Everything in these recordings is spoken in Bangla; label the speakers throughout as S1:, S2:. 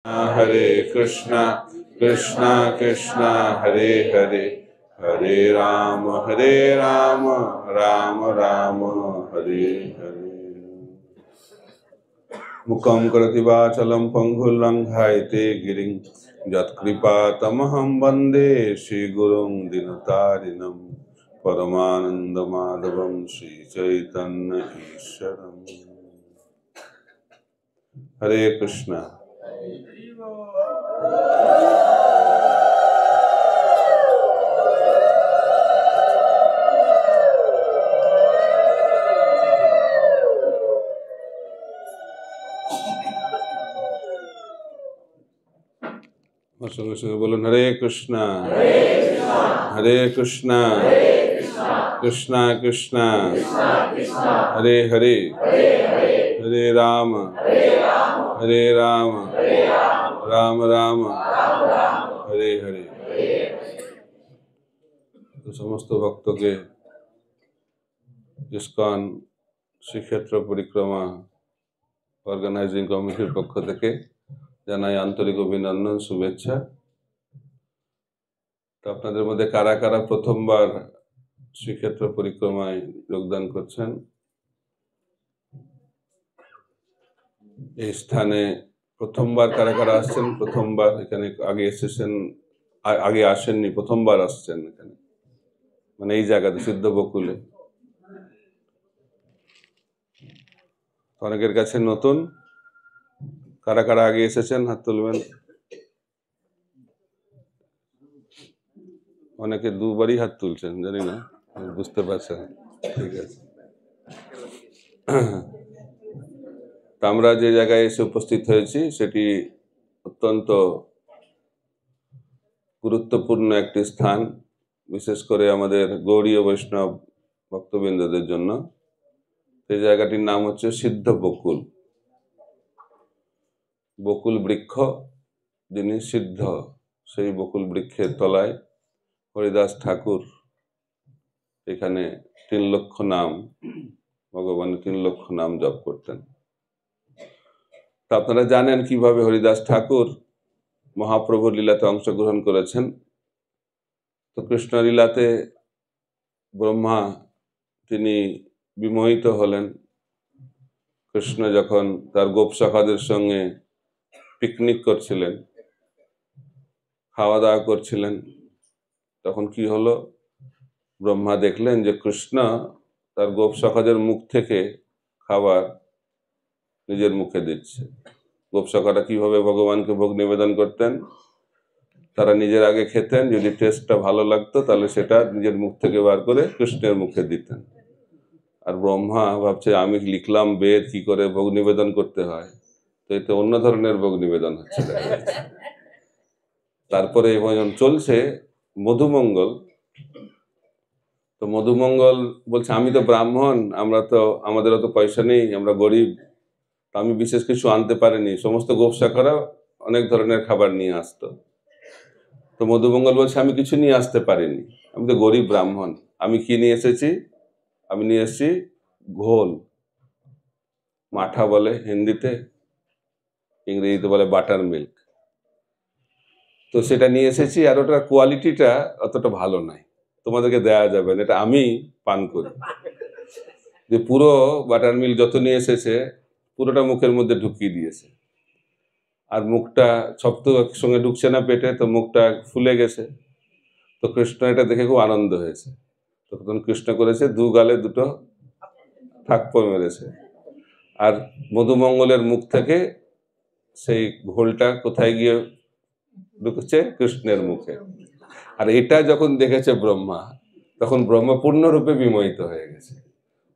S1: Hare Krishna, Krishna Krishna, Hare Hare, Hare Rama, Rama Rama, Hare Hare. Mukam karati vachalam panghul langhayate giring, Jat kripa tamaham bande Shri Gurung dinatarinam, Paramananda madhavam Shri Chaitanya Isharam. Hare Krishna. সঙ্গে সঙ্গে বলুন হরে কৃষ্ণ হরে কৃষ্ণ কৃষ্ণ কৃষ্ণ হরে হরে হরে রাম রাম রাম হরে হরে। তো সমস্ত ভক্তকে ইসকন শ্রীক্ষেত্র পরিক্রমা অর্গানাইজিং কমিটির পক্ষ থেকে জানাই আন্তরিক অভিনন্দন, শুভেচ্ছা। তো আপনাদের মধ্যে কারা কারা প্রথমবার শ্রীক্ষেত্র পরিক্রমায় যোগদান করছেন? এই স্থানে প্রথমবার কারা কারা আসছেন? প্রথমবার এখানে আগে এসেছেন, আগে আসেননি, প্রথমবার আসছেন এখানে, মানে এই জায়গাতে সিদ্ধ বকুলে। অনেকের কাছে নতুন। কারা কারা আগে এসেছেন হাত তুলবেন। অনেকে দুবারই হাত তুলছেন, জানি না, বুঝতে পারছেন। ঠিক আছে। আমরা যে জায়গায় এসে উপস্থিত হয়েছি সেটি অত্যন্ত গুরুত্বপূর্ণ একটি স্থান, বিশেষ করে আমাদের গৌড়ীয় বৈষ্ণব ভক্তবৃন্দদের জন্য। এই জায়গাটির নাম হচ্ছে সিদ্ধ বকুল। বকুল বৃক্ষ যিনি সিদ্ধ, সেই বকুল বৃক্ষের তলায় হরিদাস ঠাকুর এখানে 3 লক্ষ নাম, ভগবানের 3 লক্ষ নাম জপ করতেন। তা আপনারা জানেন কিভাবে হরিদাস ঠাকুর মহাপ্রভুর লীলাতে অংশগ্রহণ করেছেন। তো কৃষ্ণ লীলাতে ব্রহ্মা তিনি বিমোহিত হলেন। কৃষ্ণ যখন তার গোপসখাদের সঙ্গে পিকনিক করছিলেন, খাওয়া দাওয়া করছিলেন, তখন কি হলো, ব্রহ্মা দেখলেন যে কৃষ্ণ তার গোপসখাদের মুখ থেকে খাবার নিজের মুখে দিচ্ছে। গোপসখারা কিভাবে ভগবানকে ভোগ নিবেদন করতেন, তারা নিজের আগে খেতেন, যদি টেস্টটা ভালো লাগতো তাহলে সেটা নিজের মুখ থেকে বার করে কৃষ্ণের মুখে দিতেন। আর ব্রহ্মা ভাবছে আমি লিখলাম বেদ, কি করে ভোগ নিবেদন করতে হয়, তো এতে অন্য ধরনের ভোগ নিবেদন হচ্ছে। তারপরে ভজন চলছে মধুমঙ্গল। তো মধুমঙ্গল বলছে আমি তো ব্রাহ্মণ, আমাদের অত পয়সা নেই, আমরা গরিব, আমি বিশেষ কিছু আনতে পারিনি। সমস্ত গোপশাখারা অনেক ধরনের খাবার নিয়ে আসতো। তো মধুমঙ্গল বলছে আমি কিছু নিয়ে আসতে পারিনি, আমি তো গরিব ব্রাহ্মণ। আমি কি নিয়ে এসেছি? আমি নিয়ে এসেছি ঘোল, মাঠা বলে হিন্দিতে, ইংরেজিতে বলে বাটার মিল্ক। তো সেটা নিয়ে এসেছি, আর ওটার কোয়ালিটিটা অতটা ভালো নাই, তোমাদেরকে দেয়া যাবে না, এটা আমি পান করি। যে পুরো বাটার মিল্ক যত নিয়ে এসেছে পুরোটা মুখের মধ্যে ঢুকিয়ে দিয়েছে, আর মুখটা সব তো একসঙ্গে ঢুকছে না পেটে, তো মুখটা ফুলে গেছে। তো কৃষ্ণ এটা দেখে খুব আনন্দ হয়েছে। তখন কৃষ্ণ করেছে 2 গালে 2টো থাপ্পড় মেরেছে, আর মধুমঙ্গলের মুখ থেকে সেই ঘোলটা কোথায় গিয়ে ঢুকছে? কৃষ্ণের মুখে। আর এটা যখন দেখেছে ব্রহ্মা, তখন ব্রহ্মা পূর্ণরূপে বিমোহিত হয়ে গেছে।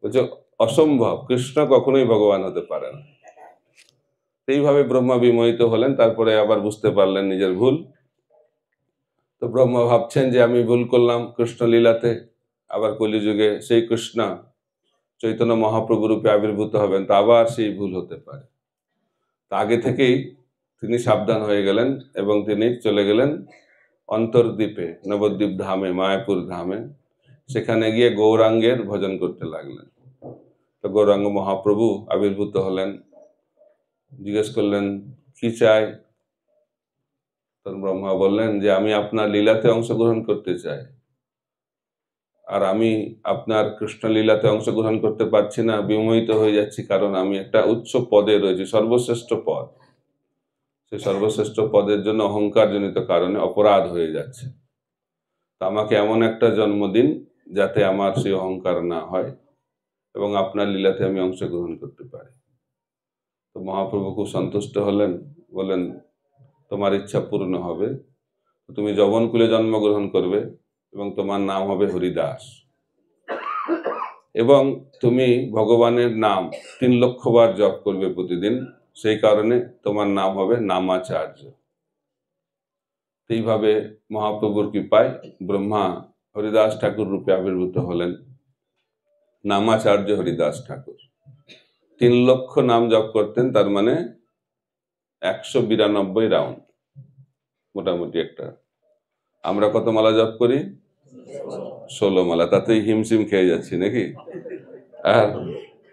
S1: বলছে অসম্ভব, কৃষ্ণ কখনোই ভগবান হতে পারে না। এইভাবে ব্রহ্মা বিমোহিত হলেন। তারপরে আবার বুঝতে পারলেন নিজের ভুল। তো ব্রহ্মা ভাবছেন যে আমি ভুল করলাম কৃষ্ণ লীলাতে, আবার কলিযুগে সেই কৃষ্ণ চৈতন্য মহাপ্রভু রূপে আবির্ভূত হবেন, তা আবার সেই ভুল হতে পারে। তা আগে থেকেই তিনি সাবধান হয়ে গেলেন এবং তিনি চলে গেলেন অন্তর্দ্বীপে, নবদ্বীপ ধামে, মায়াপুর ধামে। সেখানে গিয়ে গৌরাঙ্গের ভজন করতে লাগলেন। তো গৌরাঙ্গ মহাপ্রভু আবির্ভূত হলেন, জিজ্ঞেস করলেন কি চাই? তখন ব্রহ্মা বললেন যে আমি আপনার লীলাতে অংশগ্রহণ করতে চাই, আর আমি আপনার কৃষ্ণ লীলাতে অংশগ্রহণ করতে পারছি না, বিমোহিত হয়ে যাচ্ছি, কারণ আমি একটা উচ্চ পদে রয়েছি, সর্বশ্রেষ্ঠ পদ। সেই সর্বশ্রেষ্ঠ পদের জন্য অহংকারজনিত কারণে অপরাধ হয়ে যাচ্ছে। তো আমাকে এমন একটা জন্ম দিন যাতে আমার সেই অহংকার না হয় এবং আপনার লীলাতে আমি অংশগ্রহণ করতে পারি। তো মহাপ্রভু খুব সন্তুষ্ট হলেন, বলেন তোমার ইচ্ছা পূর্ণ হবে, তুমি যবনকুলে জন্মগ্রহণ করবে এবং তোমার নাম হবে হরিদাস, এবং তুমি ভগবানের নাম 3 লক্ষ বার জপ করবে প্রতিদিন, সেই কারণে তোমার নাম হবে নামাচার্য। এইভাবে মহাপ্রভুর কৃপায় ব্রহ্মা হরিদাস ঠাকুর রূপে আবির্ভূত হলেন, নামাচার্য হরিদাস ঠাকুর। 3 লক্ষ নাম জপ করতেন, তার মানে 192 রাউন্ড মোটামুটি একটা। আমরা কত মালা জপ করি? 16 মালা, তাতেই হিমশিম খেয়ে যাচ্ছি নাকি? আর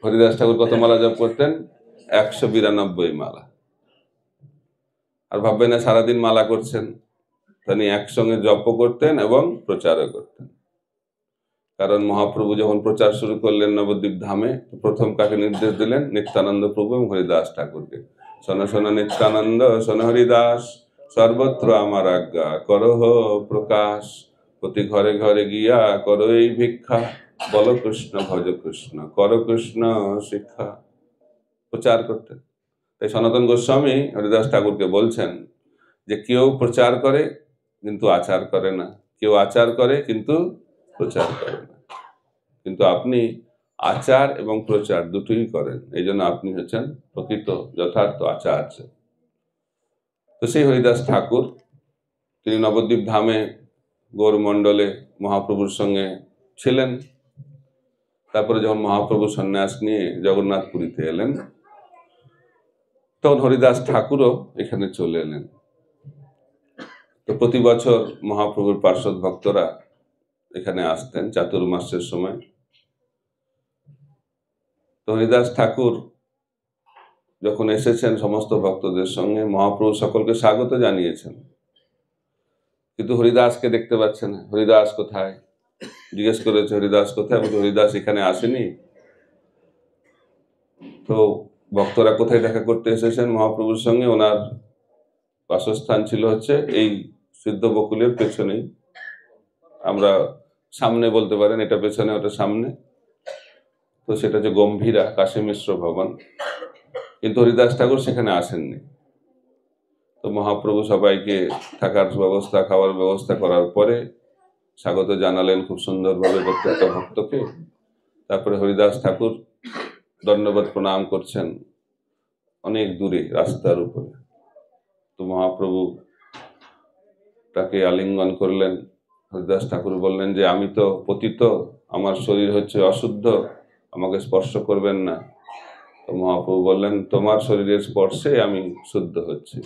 S1: হরিদাস ঠাকুর কত মালা জপ করতেন? 192 মালা। আর ভাববেন না সারাদিন মালা করছেন, তিনি একসঙ্গে জপও করতেন এবং প্রচারও করতেন। কারণ মহাপ্রভু যখন প্রচার শুরু করলেন নবদ্বীপ ধামে, প্রথম কাকে নির্দেশ দিলেন? নিত্যানন্দ প্রভু এবং হরিদাস ঠাকুরকে। শোনো শোনো নিত্যানন্দ, শোনো হরিদাস, সর্বত্র আমার আজ্ঞা, করহ প্রকাশ, প্রতি ঘরে ঘরে গিয়া করো এই ভিক্ষা, বল কৃষ্ণ ভজ কৃষ্ণ, কর কৃষ্ণ শিক্ষা। প্রচার করতেন। তাই সনাতন গোস্বামী হরিদাস ঠাকুরকে বলছেন যে কেউ প্রচার করে কিন্তু আচার করে না, কেউ আচার করে কিন্তু প্রচার করে না, কিন্তু আপনি আচার এবং প্রচার দুটোই করেন, এই জন্য আপনি হচ্ছেন প্রকৃত যথার্থ আচার্য। তো সেই হরিদাস ঠাকুর তিনি নবদ্বীপ ধামে গৌরমণ্ডলে মহাপ্রভুর সঙ্গে ছিলেন। তারপরে যখন মহাপ্রভু সন্ন্যাস নিয়ে জগন্নাথপুরীতে এলেন, তখন হরিদাস ঠাকুরও এখানে চলে এলেন। তো প্রতি বছর মহাপ্রভুর পার্শ্বদ ভক্তরা এখানে আসতেন চাতুর্মাসের সময়। তো হরিদাস ঠাকুর যখন এসেছেন সমস্ত ভক্তদের সঙ্গে, মহাপ্রভু সকলকে স্বাগত জানিয়েছেন, কিন্তু হরিদাসকে দেখতে পাচ্ছে না। হরিদাস কোথায়? জিজ্ঞেস করেছে হরিদাস কোথায়? হরিদাস এখানে আসেনি। তো ভক্তরা কোথায় দেখা করতে এসেছেন মহাপ্রভুর সঙ্গে? ওনার বাসস্থান ছিল হচ্ছে এই সিদ্ধ বকুলের পেছনেই, আমরা সামনে বলতে পারেন, এটা পেছনে ওটা সামনে। তো সেটা হচ্ছে গম্ভীরা কাশী মিশ্র ভবন। কিন্তু হরিদাস ঠাকুর সেখানে আসেননি। তো মহাপ্রভু সবাইকে থাকার ব্যবস্থা, খাওয়ার ব্যবস্থা করার পরে স্বাগত জানালেন খুব সুন্দরভাবে প্রত্যেকটা ভক্তকে। তারপরে হরিদাস ঠাকুর দণ্ডবত প্রণাম করছেন অনেক দূরে রাস্তার উপরে। তো মহাপ্রভু তাকে আলিঙ্গন করলেন। হরিদাস ঠাকুর বললেন যে আমি তো পতিত, আমার শরীর হচ্ছে অশুদ্ধ, আমাকে স্পর্শ করবেন না। তো মহাপ্রভু বললেন তোমার শরীরের স্পর্শে আমি শুদ্ধ হচ্ছি।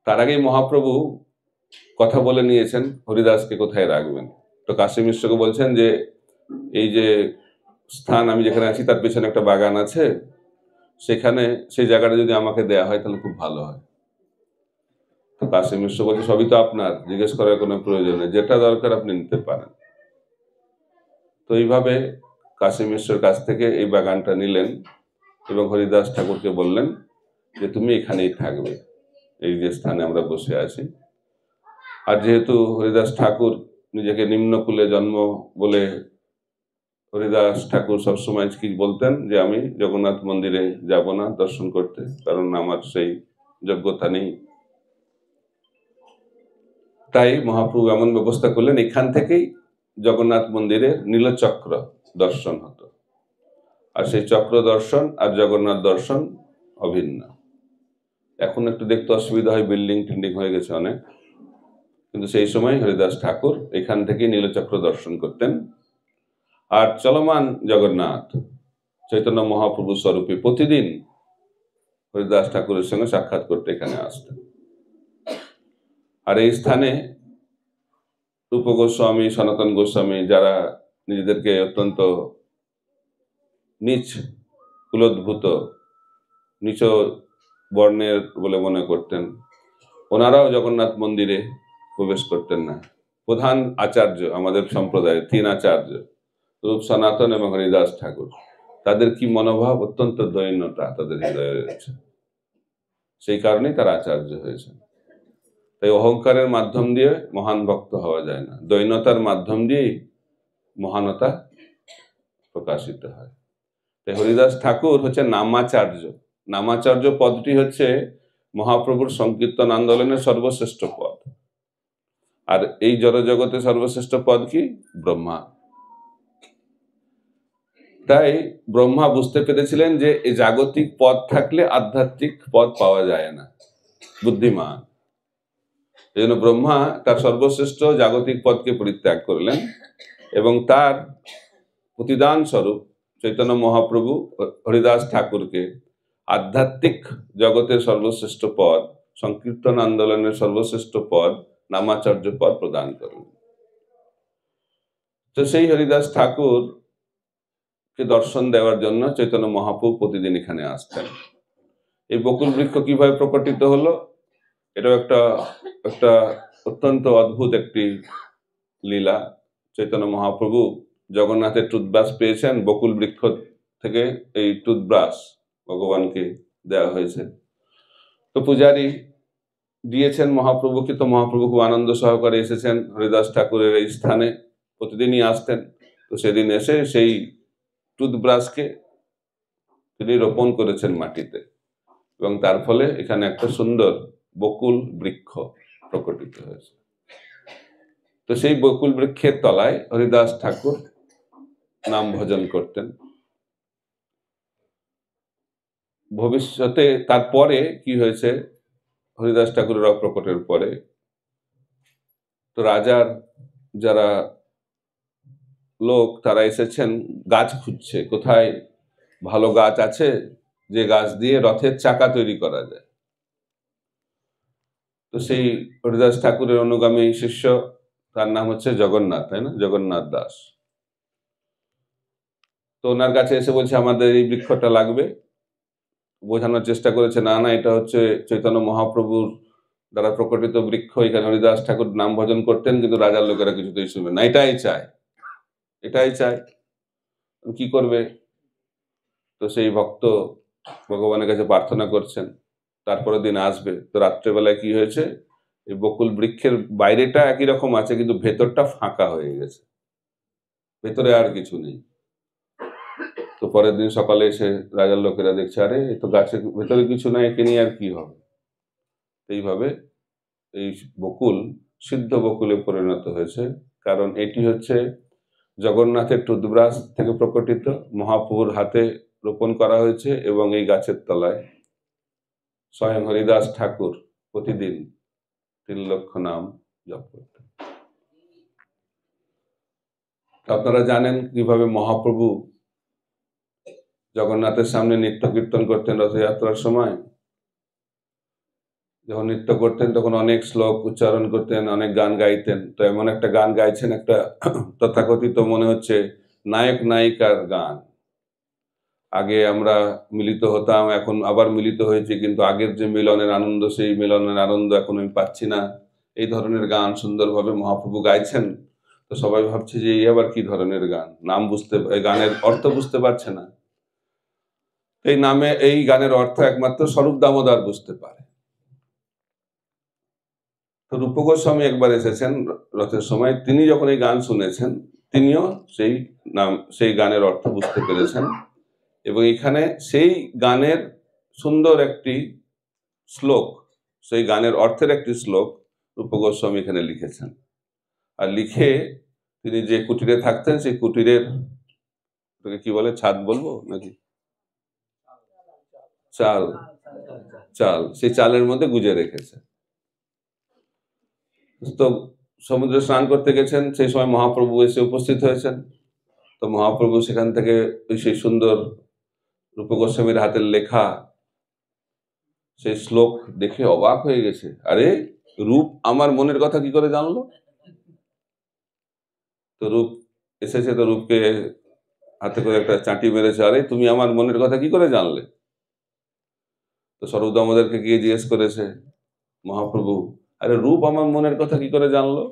S1: তার আগেই মহাপ্রভু কথা বলে নিয়েছেন হরিদাসকে কোথায় রাখবেন। তো কাশী মিশ্রকে বলছেন যে এই যে স্থান আমি যেখানে আছি তার পেছনে একটা বাগান আছে, সেখানে সেই জায়গাটা যদি আমাকে দেয়া হয় তাহলে খুব ভালো হয়। তো কাশী মিশ্র বলছে সবই তো আপনার, জিজ্ঞেস করার কোনো প্রয়োজন নেই, যেটা দরকার আপনি নিতে পারেন। তো এইভাবে কাশী মিশ্রের কাছ থেকে এই বাগানটা নিলেন এবং হরিদাস ঠাকুরকে বললেন যে তুমি এখানেই থাকবে, এই যে স্থানে আমরা বসে আছি। আর যেহেতু হরিদাস ঠাকুর নিজেকে নিম্নকুলে জন্ম বলে, হরিদাস ঠাকুর সবসময় কি বলতেন যে আমি জগন্নাথ মন্দিরে যাব না দর্শন করতে, কারণ আমার সেই যোগ্যতা নেই। তাই মহাপ্রভু এমন ব্যবস্থা করলেন এখান থেকেই জগন্নাথ মন্দিরে নীলচক্র দর্শন হতো। আর সেই চক্র দর্শন আর জগন্নাথ দর্শন অভিন্ন। এখন একটু দেখতে অসুবিধা হয়, বিল্ডিং টিল্ডিং হয়ে গেছে অনেক, কিন্তু সেই সময় হরিদাস ঠাকুর এখান থেকে নীলচক্র দর্শন করতেন। আর চলমান জগন্নাথ চৈতন্য মহাপ্রভু স্বরূপে প্রতিদিন হরিদাস ঠাকুরের সঙ্গে সাক্ষাৎ করতে এখানে আসতেন। আর এই স্থানে রূপ গোস্বামী, সনাতন গোস্বামী, যারা নিজেদেরকে অত্যন্ত নিচ কুলোদ্ভূত নিচ বর্ণের বলে মনে করতেন, ওনারাও জগন্নাথ মন্দিরে প্রবেশ করতেন না। প্রধান আচার্য আমাদের সম্প্রদায়ের 3 আচার্য, রূপ সনাতন এবং হরিদাস ঠাকুর, তাদের কি মনোভাব, অত্যন্ত দৈন্যতা তাদের হৃদয়ে রয়েছে, সেই কারণেই তারা আচার্য হয়েছে। তাই অহংকারের মাধ্যম দিয়ে মহান ভক্ত হওয়া যায় না, দৈন্যতার মাধ্যম দিয়েই মহানতা প্রকাশিত হয়। তাই হরিদাস ঠাকুর হচ্ছে নামাচার্য। নামাচার্য পদটি হচ্ছে মহাপ্রভুর সংকীর্তন আন্দোলনের সর্বশ্রেষ্ঠ পদ। আর এই জড়জগতে সর্বশ্রেষ্ঠ পদ কি? ব্রহ্মা। তাই ব্রহ্মা বুঝতে পেরেছিলেন যে এই জাগতিক পদ থাকলে আধ্যাত্মিক পদ পাওয়া যায় না, বুদ্ধিমান। এই জন্য ব্রহ্মা তার সর্বশ্রেষ্ঠ জাগতিক পদকে পরিত্যাগ করলেন এবং তার প্রতিদান স্বরূপ চৈতন্য মহাপ্রভু হরিদাস ঠাকুরকে আধ্যাত্মিক জগতের সর্বশ্রেষ্ঠ পদ, সংকীর্তন আন্দোলনের সর্বশ্রেষ্ঠ পদ, নামাচার্য পদ প্রদান করলেন। তো সেই হরিদাস ঠাকুর কে দর্শন দেওয়ার জন্য চৈতন্য মহাপ্রভু প্রতিদিন এখানে আসতেন। এই বকুল বৃক্ষ কিভাবে প্রকটিত হলো, এটাও একটা অত্যন্ত অদ্ভুত একটি লীলা। চৈতন্য মহাপ্রভু জগন্নাথের টুথব্রাশ পেয়েছেন, বকুল বৃক্ষ থেকে এই টুথব্রাশ ভগবানকে দেওয়া হয়েছে। তো পূজারী দিয়েছেন মহাপ্রভুকে, তো মহাপ্রভু খুব আনন্দ সহকারে এসেছেন হরিদাস ঠাকুরের এই স্থানে, প্রতিদিনই আসতেন। তো সেদিন এসে সেই টুথব্রাশকে তিনি রোপণ করেছেন মাটিতে এবং তার ফলে এখানে একটা সুন্দর বকুল বৃক্ষ প্রকটিত হয়েছে। তো সেই বকুল বৃক্ষের তলায় হরিদাস ঠাকুর নাম ভজন করতেন। ভবিষ্যতে তারপরে কি হয়েছে, হরিদাস ঠাকুরের অপ্রকটের পরে তো রাজার যারা লোক তারা এসেছেন গাছ খুঁজছে, কোথায় ভালো গাছ আছে যে গাছ দিয়ে রথের চাকা তৈরি করা যায়। তো সেই হরিদাস ঠাকুরের অনুগামী শিষ্য, তার নাম হচ্ছে জগন্নাথ, তাই না, জগন্নাথ দাস। তো ওনার কাছে এসে বলছে আমাদের এই বৃক্ষটা লাগবে। বোঝানোর চেষ্টা করেছে না না, এটা হচ্ছে চৈতন্য মহাপ্রভুর দ্বারা প্রকটিত বৃক্ষ, এখানে হরিদাস ঠাকুর নাম ভজন করতেন, কিন্তু রাজার লোকেরা কিছুতেই শুনবে না, এটাই চায়, এটাই চায়। কি করবে? তো সেই ভক্ত ভগবানের কাছে প্রার্থনা করছেন, তারপরের দিন আসবে। তো রাত্রেবেলায় কি হয়েছে, এই বকুল বৃক্ষের বাইরেটা একই রকম আছে কিন্তু ভেতরটা ফাঁকা হয়ে গেছে, ভেতরে আর কিছু নেই। তো পরের দিন সকালে এসে রাজার লোকেরা দেখছে, আরে এই তো গাছের ভেতরে কিছু নাই, একে নিয়ে আর কি হবে। এইভাবে এই বকুল সিদ্ধ বকুলে পরিণত হয়েছে, কারণ এটি হচ্ছে জগন্নাথের টুথব্রাশ থেকে প্রকটিত, মহাপ্রভুর হাতে রোপণ করা হয়েছে এবং এই গাছের তলায় স্বয়ং হরিদাস ঠাকুর প্রতিদিন 3 লক্ষ নাম জপ করতেন। আপনারা জানেন কিভাবে মহাপ্রভু জগন্নাথের সামনে নৃত্য কীর্তন করতেন রথযাত্রার সময়। যখন নৃত্য করতেন তখন অনেক শ্লোক উচ্চারণ করতেন, অনেক গান গাইতেন। তো এমন একটা গান গাইছেন, একটা তথাকথিত মনে হচ্ছে নায়ক নায়িকার গান। আগে আমরা মিলিত হতাম, এখন আবার মিলিত হয়েছি, কিন্তু আগের যে মিলনের আনন্দ, সেই মিলনের আনন্দ এখন আমি পাচ্ছি না। এই ধরনের গান সুন্দরভাবে মহাপ্রভু গাইছেন। তো সবাই ভাবছে যে এই আবার কি ধরনের গান, নাম বুঝতে, এই গানের অর্থ বুঝতে পারছে না। এই গানের অর্থ একমাত্র স্বরূপ দামোদর বুঝতে পারে। তো রূপ গোস্বামী একবার এসেছেন রথের সময়, তিনি যখন এই গান শুনেছেন তিনিও সেই গানের অর্থ বুঝতে পেরেছেন এবং এখানে সেই গানের সুন্দর একটি শ্লোক, সেই গানের অর্থের একটি শ্লোক রূপ গোস্বামী এখানে লিখেছেন। আর লিখে তিনি যে কুটিরে থাকতেন সেই কুটিরের কি বলে, ছাদ বলবো নাকি, চাল, সেই চালের মধ্যে গুজে রেখেছে। তো সমুদ্রে স্নান করতে গেছেন, সেই সময় মহাপ্রভু এসে উপস্থিত হয়েছেন। তো মহাপ্রভু সেখান থেকে সেই সুন্দর রূপ গোস্বামীর হাতের লেখা সেই শ্লোক দেখে অবাক হয়ে গেছে, আরে রূপ আমার মনের কথা কি করে জানলো। তো রূপ এসেছে, তো রূপকে হাতে করে একটা চাঁটি মেরেছে, আরে তুমি আমার মনের কথা কি করে জানলে। তো স্বরূপ দামোদরকে গিয়ে জিজ্ঞেস করেছে মহাপ্রভু, আরে রূপ আমার মনের কথা কি করে জানলো?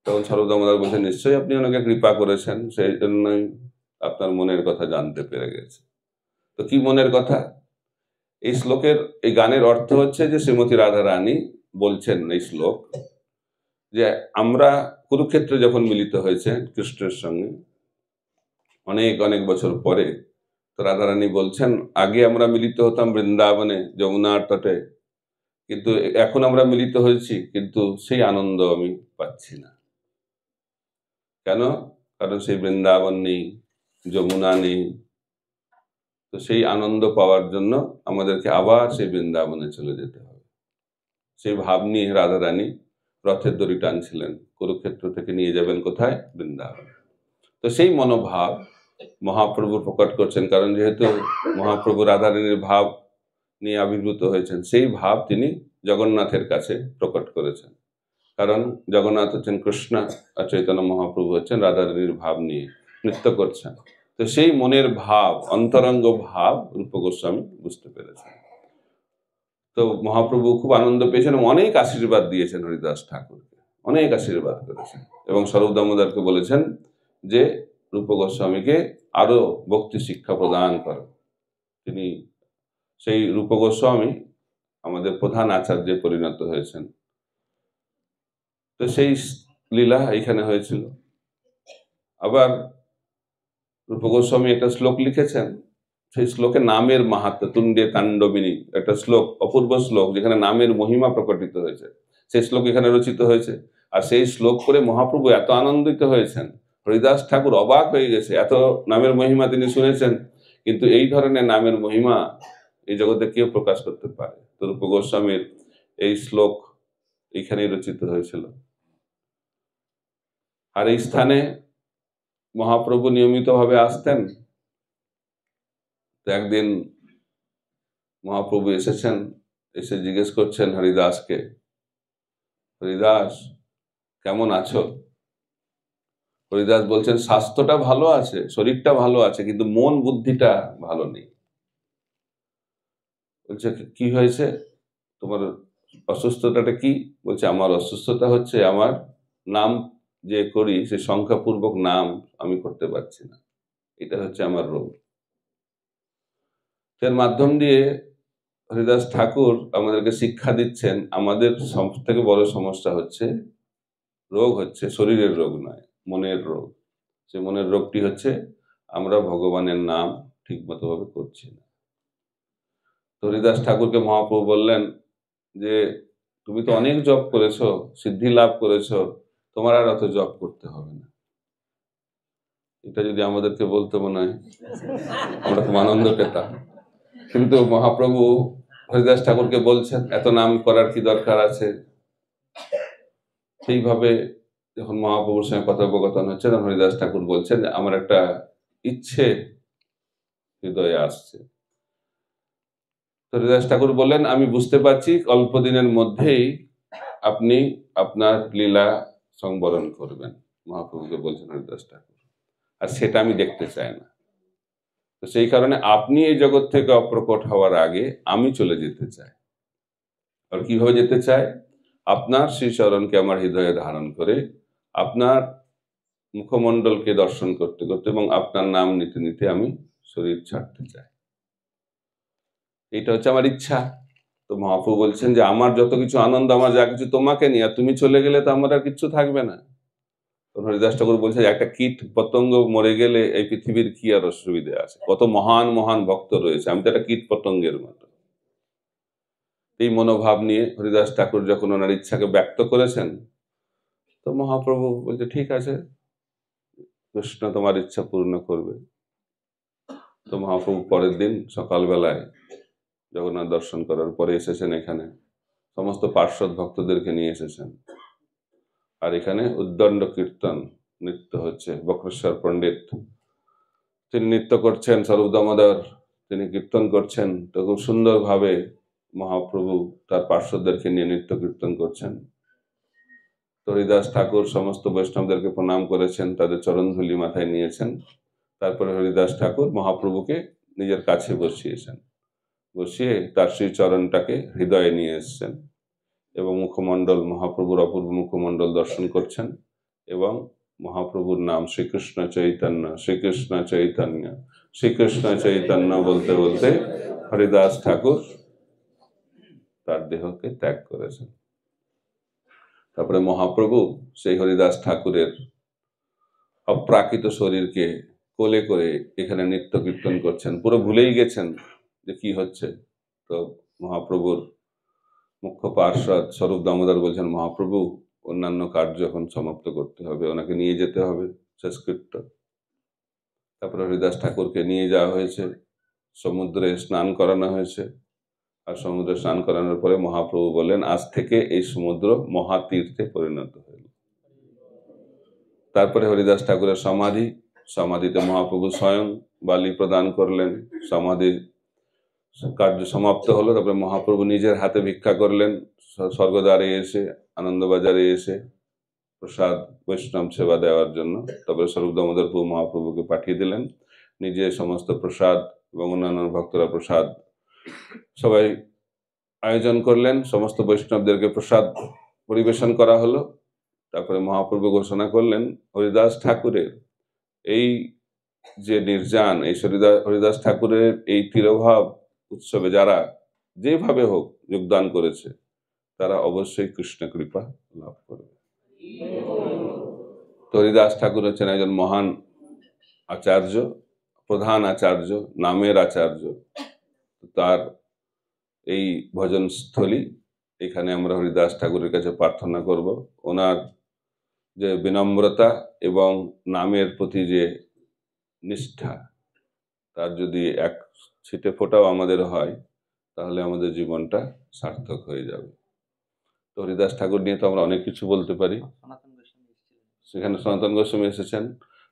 S1: তখন স্বরূপ দামোদর বলছেন, নিশ্চয়ই আপনি ওনাকে কৃপা করেছেন, সেই জন্যই আপনার মনের কথা জানতে পেরে গেছে। তো কি মনের কথা? এই শ্লোকের, এই গানের অর্থ হচ্ছে যে শ্রীমতী রাধা রানী বলছেন এই শ্লোক, যে আমরা কুরুক্ষেত্রে যখন মিলিত হয়েছে কৃষ্ণের সঙ্গে অনেক অনেক বছর পরে, তো রাধারানী বলছেন, আগে আমরা মিলিত হতাম বৃন্দাবনে যমুনার তটে, কিন্তু এখন আমরা মিলিত হয়েছি, কিন্তু সেই আনন্দ আমি পাচ্ছি না। কেন? কারণ সেই বৃন্দাবন নেই, যমুনা নেই। তো সেই আনন্দ পাওয়ার জন্য আমাদেরকে আবার সেই বৃন্দাবনে চলে যেতে হবে। সেই ভাব নিয়ে রাধারানী রথের দড়ি টানছিলেন, কুরুক্ষেত্র থেকে নিয়ে যাবেন কোথায়? বৃন্দাবন। তো সেই মনোভাব মহাপ্রভু প্রকট করছেন, কারণ যেহেতু মহাপ্রভু রাধারানীর ভাব নিয়ে আবির্ভূত হয়েছেন, সেই ভাব তিনি জগন্নাথের কাছে প্রকট করেছেন। কারণ জগন্নাথ হচ্ছেন কৃষ্ণ, আর চৈতন্য মহাপ্রভু হচ্ছেন রাধারানীর ভাব নিয়ে নৃত্য করছেন। তো সেই মনের ভাব, অন্তরঙ্গ ভাব রূপ গোস্বামী বুঝতে পেরেছেন। তো মহাপ্রভু খুব আনন্দ পেয়েছেন এবং অনেক আশীর্বাদ দিয়েছেন হরিদাস ঠাকুরকে, অনেক আশীর্বাদ করেছেন, এবং স্বরূপ দামোদরকে বলেছেন যে রূপ গোস্বামীকে আরো ভক্তি শিক্ষা প্রদান করেন। তিনি, সেই রূপ গোস্বামী আমাদের প্রধান আচার্যে পরিণত হয়েছেন। তো সেই লীলা এখানে হয়েছিল। আবার রূপ গোস্বামী একটা শ্লোক লিখেছেন, সেই শ্লোকে নামের মাহাত্ম্য, তুণ্ডে তাণ্ডবিনী একটা শ্লোক, অপূর্ব শ্লোক, যেখানে নামের মহিমা প্রকটিত হয়েছে, সেই শ্লোক এখানে রচিত হয়েছে। আর সেই শ্লোক করে মহাপ্রভু এত আনন্দিত হয়েছেন, হরিদাস ঠাকুর অবাক হয়ে গেছে। এত নামের মহিমা তিনি শুনেছেন, কিন্তু এই ধরনের নামের মহিমা এই জগতে কেউ প্রকাশ করতে পারে? তো রূপ গোস্বামীর এই শ্লোক এইখানেই রচিত হয়েছিল। আর এই স্থানে মহাপ্রভু নিয়মিতভাবে আসতেন। তো একদিন মহাপ্রভু এসেছেন, এসে জিজ্ঞেস করছেন হরিদাসকে, হরিদাস কেমন আছো? হরিদাস বলছেন, স্বাস্থ্যটা ভালো আছে, শরীরটা ভালো আছে, কিন্তু মন বুদ্ধিটা ভালো নেই। বলছে, কি হয়েছে তোমার? অসুস্থতাটা কি? বলছে, আমার অসুস্থতা হচ্ছে আমার নাম যে করি সে সংখ্যাপূর্বক নাম আমি করতে পারছি না, এটা হচ্ছে আমার রোগ। এর মাধ্যম দিয়ে হরিদাস ঠাকুর আমাদেরকে শিক্ষা দিচ্ছেন, আমাদের সব থেকে বড় সমস্যা হচ্ছে, রোগ হচ্ছে শরীরের রোগ নয়, মনের রোগ। সে মনের রোগটি হচ্ছে আমরা ভগবানের নাম ঠিক মতো ভাবে করছি না। তো হরিদাস ঠাকুরকে মহাপ্রভু বললেন যে, তুমি তো অনেক জপ করেছো, সিদ্ধি লাভ করেছো, তোমার আর অত জপ করতে হবে না। এটা যদি আমাদেরকে বলতো, মনে হয় আমরা খুব আনন্দ পেতাম। কিন্তু মহাপ্রভু হরিদাস ঠাকুরকে বলছেন, এত নাম করার কি দরকার আছে? সেইভাবে যখন মহাপ্রভুর সঙ্গে কথোপকথন হচ্ছে, তখন হরিদাস ঠাকুর বলছেন, আমার একটা ইচ্ছে হৃদয়ে আসছে। হরিদাস ঠাকুর বললেন, আমি বুঝতে পারছি অল্প দিনের মধ্যেই আপনি আপনার লীলা সংবরণ করবেন। মহাপ্রভুকে বলছেন হরিদাস ঠাকুর, আর সেটা আমি দেখতে চাই না। তো সেই কারণে আপনি এই জগৎ থেকে অপ্রকট হওয়ার আগে আমি চলে যেতে চাই। আর কিভাবে যেতে চাই? আপনার শ্রীচরণকে আমার হৃদয়ে ধারণ করে, আপনার মুখমণ্ডলকে দর্শন করতে করতে এবং আপনার নাম নিতে নিতে আমি শরীর ছাড়তে চাই। এটা হচ্ছে আমার ইচ্ছা। তো মহাপ্রভু বলছেন যে, আমার যত কিছু আনন্দ, আমার যা কিছু তোমাকে নিয়ে, আর তুমি চলে গেলে তো আমার আর কিচ্ছু থাকবে না। হরিদাস ঠাকুর বলছে, একটা কীট পতঙ্গ মরে গেলে এই পৃথিবীর কি আর অসুবিধা আছে? কত মহান মহান ভক্ত রয়েছে, আমি তো একটা কীট পতঙ্গের মতো। এই মনোভাব নিয়ে হরিদাস ঠাকুর যখন ওনার ইচ্ছাকে ব্যক্ত করেছেন, তো মহাপ্রভু বলছে, ঠিক আছে, কৃষ্ণ তোমার ইচ্ছা পূর্ণ করবে। তো মহাপ্রভু পরের দিন সকালবেলায় জগন্নাথ দর্শন করার পরে এসেছেন এখানে, সমস্ত পার্শ্বদ ভক্তদেরকে নিয়ে এসেছেন। আর এখানে উদ্দণ্ড কীর্তন নৃত্য হচ্ছে। বক্রেশ্বর পণ্ডিত তিনি নৃত্য করছেন, স্বরূপ দামোদর তিনি কীর্তন করছেন। তো খুব সুন্দরভাবে মহাপ্রভু তার পার্শ্বদেরকে নিয়ে নৃত্য কীর্তন করছেন। তো হরিদাস ঠাকুর সমস্ত বৈষ্ণবদেরকে প্রণাম করেছেন, তাদের চরণধূলি মাথায় নিয়েছেন। তারপরে হরিদাস ঠাকুর মহাপ্রভুকে নিজের কাছে বসিয়েছেন, বসিয়ে তার শ্রীচরণটাকে হৃদয়ে নিয়ে এসছেন। এবং মুখমণ্ডল, মহাপ্রভুর অপূর্ব মুখমণ্ডল দর্শন করছেন এবং মহাপ্রভুর নাম শ্রীকৃষ্ণ চৈতন্য, শ্রীকৃষ্ণ চৈতন্য, শ্রীকৃষ্ণ চৈতন্য বলতে বলতে হরিদাস ঠাকুর তার দেহকে ত্যাগ করেছেন। তারপরে মহাপ্রভু সেই হরিদাস ঠাকুরের অপ্রাকৃত শরীরকে কোলে করে এখানে নিত্য কীর্তন করছেন, পুরো ভুলেই গেছেন যে কি হচ্ছে। তো মহাপ্রভুর মুখ্য পার্ষদ স্বরূপ দামোদর বলছেন, মহাপ্রভু অন্যান্য কার্য এখন সমাপ্ত করতে হবে, ওনাকে নিয়ে যেতে হবে শেষকৃত্য। তারপরে হরিদাস ঠাকুরকে নিয়ে যাওয়া হয়েছে, সমুদ্রে স্নান করানো হয়েছে। আর সমুদ্রে স্নান করানোর পরে মহাপ্রভু বললেন, আজ থেকে এই সমুদ্র মহাতীর্থে পরিণত হইল। তারপরে হরিদাস ঠাকুরের সমাধি, সমাধিতে মহাপ্রভু স্বয়ং বালি প্রদান করলেন, সমাধি কার্য সমাপ্ত হলো। তারপরে মহাপ্রভু নিজের হাতে ভিক্ষা করলেন, স্বর্গদ্বারে এসে, আনন্দবাজারে এসে প্রসাদ বৈষ্ণব সেবা দেওয়ার জন্য। তারপরে স্বরূপ দামোদর প্রভু মহাপ্রভুকে পাঠিয়ে দিলেন, নিজে সমস্ত প্রসাদ এবং অন্যান্য ভক্তরা প্রসাদ সবাই আয়োজন করলেন, সমস্ত বৈষ্ণবদেরকে প্রসাদ পরিবেশন করা হলো। তারপরে মহাপ্রভু ঘোষণা করলেন, হরিদাস ঠাকুরের এই যে নির্যান, এই হরিদাস ঠাকুরের এই তিরোভাব উৎসবে যারা যেভাবে হোক যোগদান করেছে, তারা অবশ্যই কৃষ্ণ কৃপা লাভ করবে। তো হরিদাস ঠাকুর হচ্ছেন একজন মহান আচার্য, প্রধান আচার্য, নামের আচার্য। তার এই ভজনস্থলী, এখানে আমরা হরিদাস ঠাকুরের কাছে প্রার্থনা করব, ওনার যে বিনম্রতা এবং নামের প্রতি যে নিষ্ঠা, তার যদি এক ছিটে ফোঁটাও আমাদের হয়, তাহলে আমাদের জীবনটা সার্থক হয়ে যাবে। তো হরিদাস ঠাকুর নিয়ে তো আমরা অনেক কিছু বলতে পারি। সেখানে সনাতন গোস্বামী এসেছেন,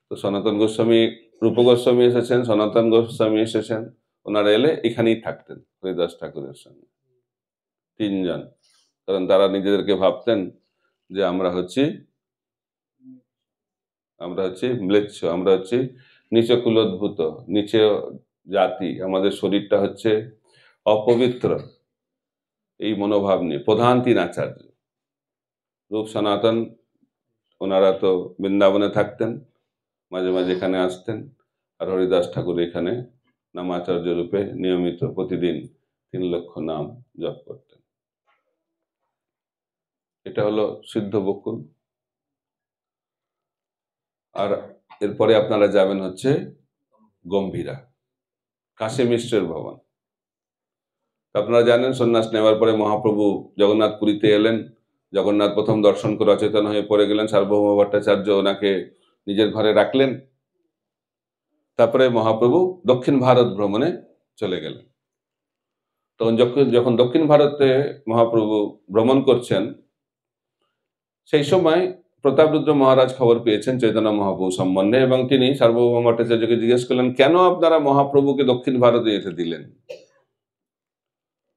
S1: তো সনাতন গোস্বামী, রূপ গোস্বামী এসেছেন, সনাতন গোস্বামী এসেছেন। ওনারা এলে এখানেই থাকতেন হরিদাস ঠাকুরের সঙ্গে, তিনজন। কারণ তারা নিজেদেরকে ভাবতেন যে আমরা হচ্ছি ম্লেচ্ছ, আমরা হচ্ছি নিচে কুলোদ্ভূত, নিচে জাতি, আমাদের শরীরটা হচ্ছে অপবিত্র। এই মনোভাব নিয়ে প্রধান তিন আচার্য, রূপ সনাতন, ওনারা তো বৃন্দাবনে থাকতেন, মাঝে মাঝে এখানে আসতেন। আর হরিদাস ঠাকুর এখানে নামাচার্য রূপে নিয়মিত প্রতিদিন 3 লক্ষ নাম জপ করতেন। এটা হলো সিদ্ধ বকুল। আর এরপরে আপনারা যাবেন হচ্ছে গম্ভীরা, কাশী মিশ্রের ভবন। আপনারা জানেন, সন্ন্যাস নেওয়ার পরে মহাপ্রভু জগন্নাথ পুরীতে এলেন। জগন্নাথ প্রথম দর্শন করে অচেতন হয়ে পড়ে গেলেন, সার্বভৌম ভট্টাচার্য ওনাকে নিজের ঘরে রাখলেন। তারপরে মহাপ্রভু দক্ষিণ ভারত ভ্রমণে চলে গেলেন। তখন যখন দক্ষিণ ভারতে মহাপ্রভু ভ্রমণ করছেন, সেই সময় প্রতাপরুদ্র মহারাজ খবর পেয়েছেন চৈতন্য মহাপ্রভু সম্বন্ধে, এবং তিনি সার্বভৌম ভট্টাচার্যকে জিজ্ঞেস করলেন, কেন আপনারা মহাপ্রভুকে দক্ষিণ ভারতে যেতে দিলেন?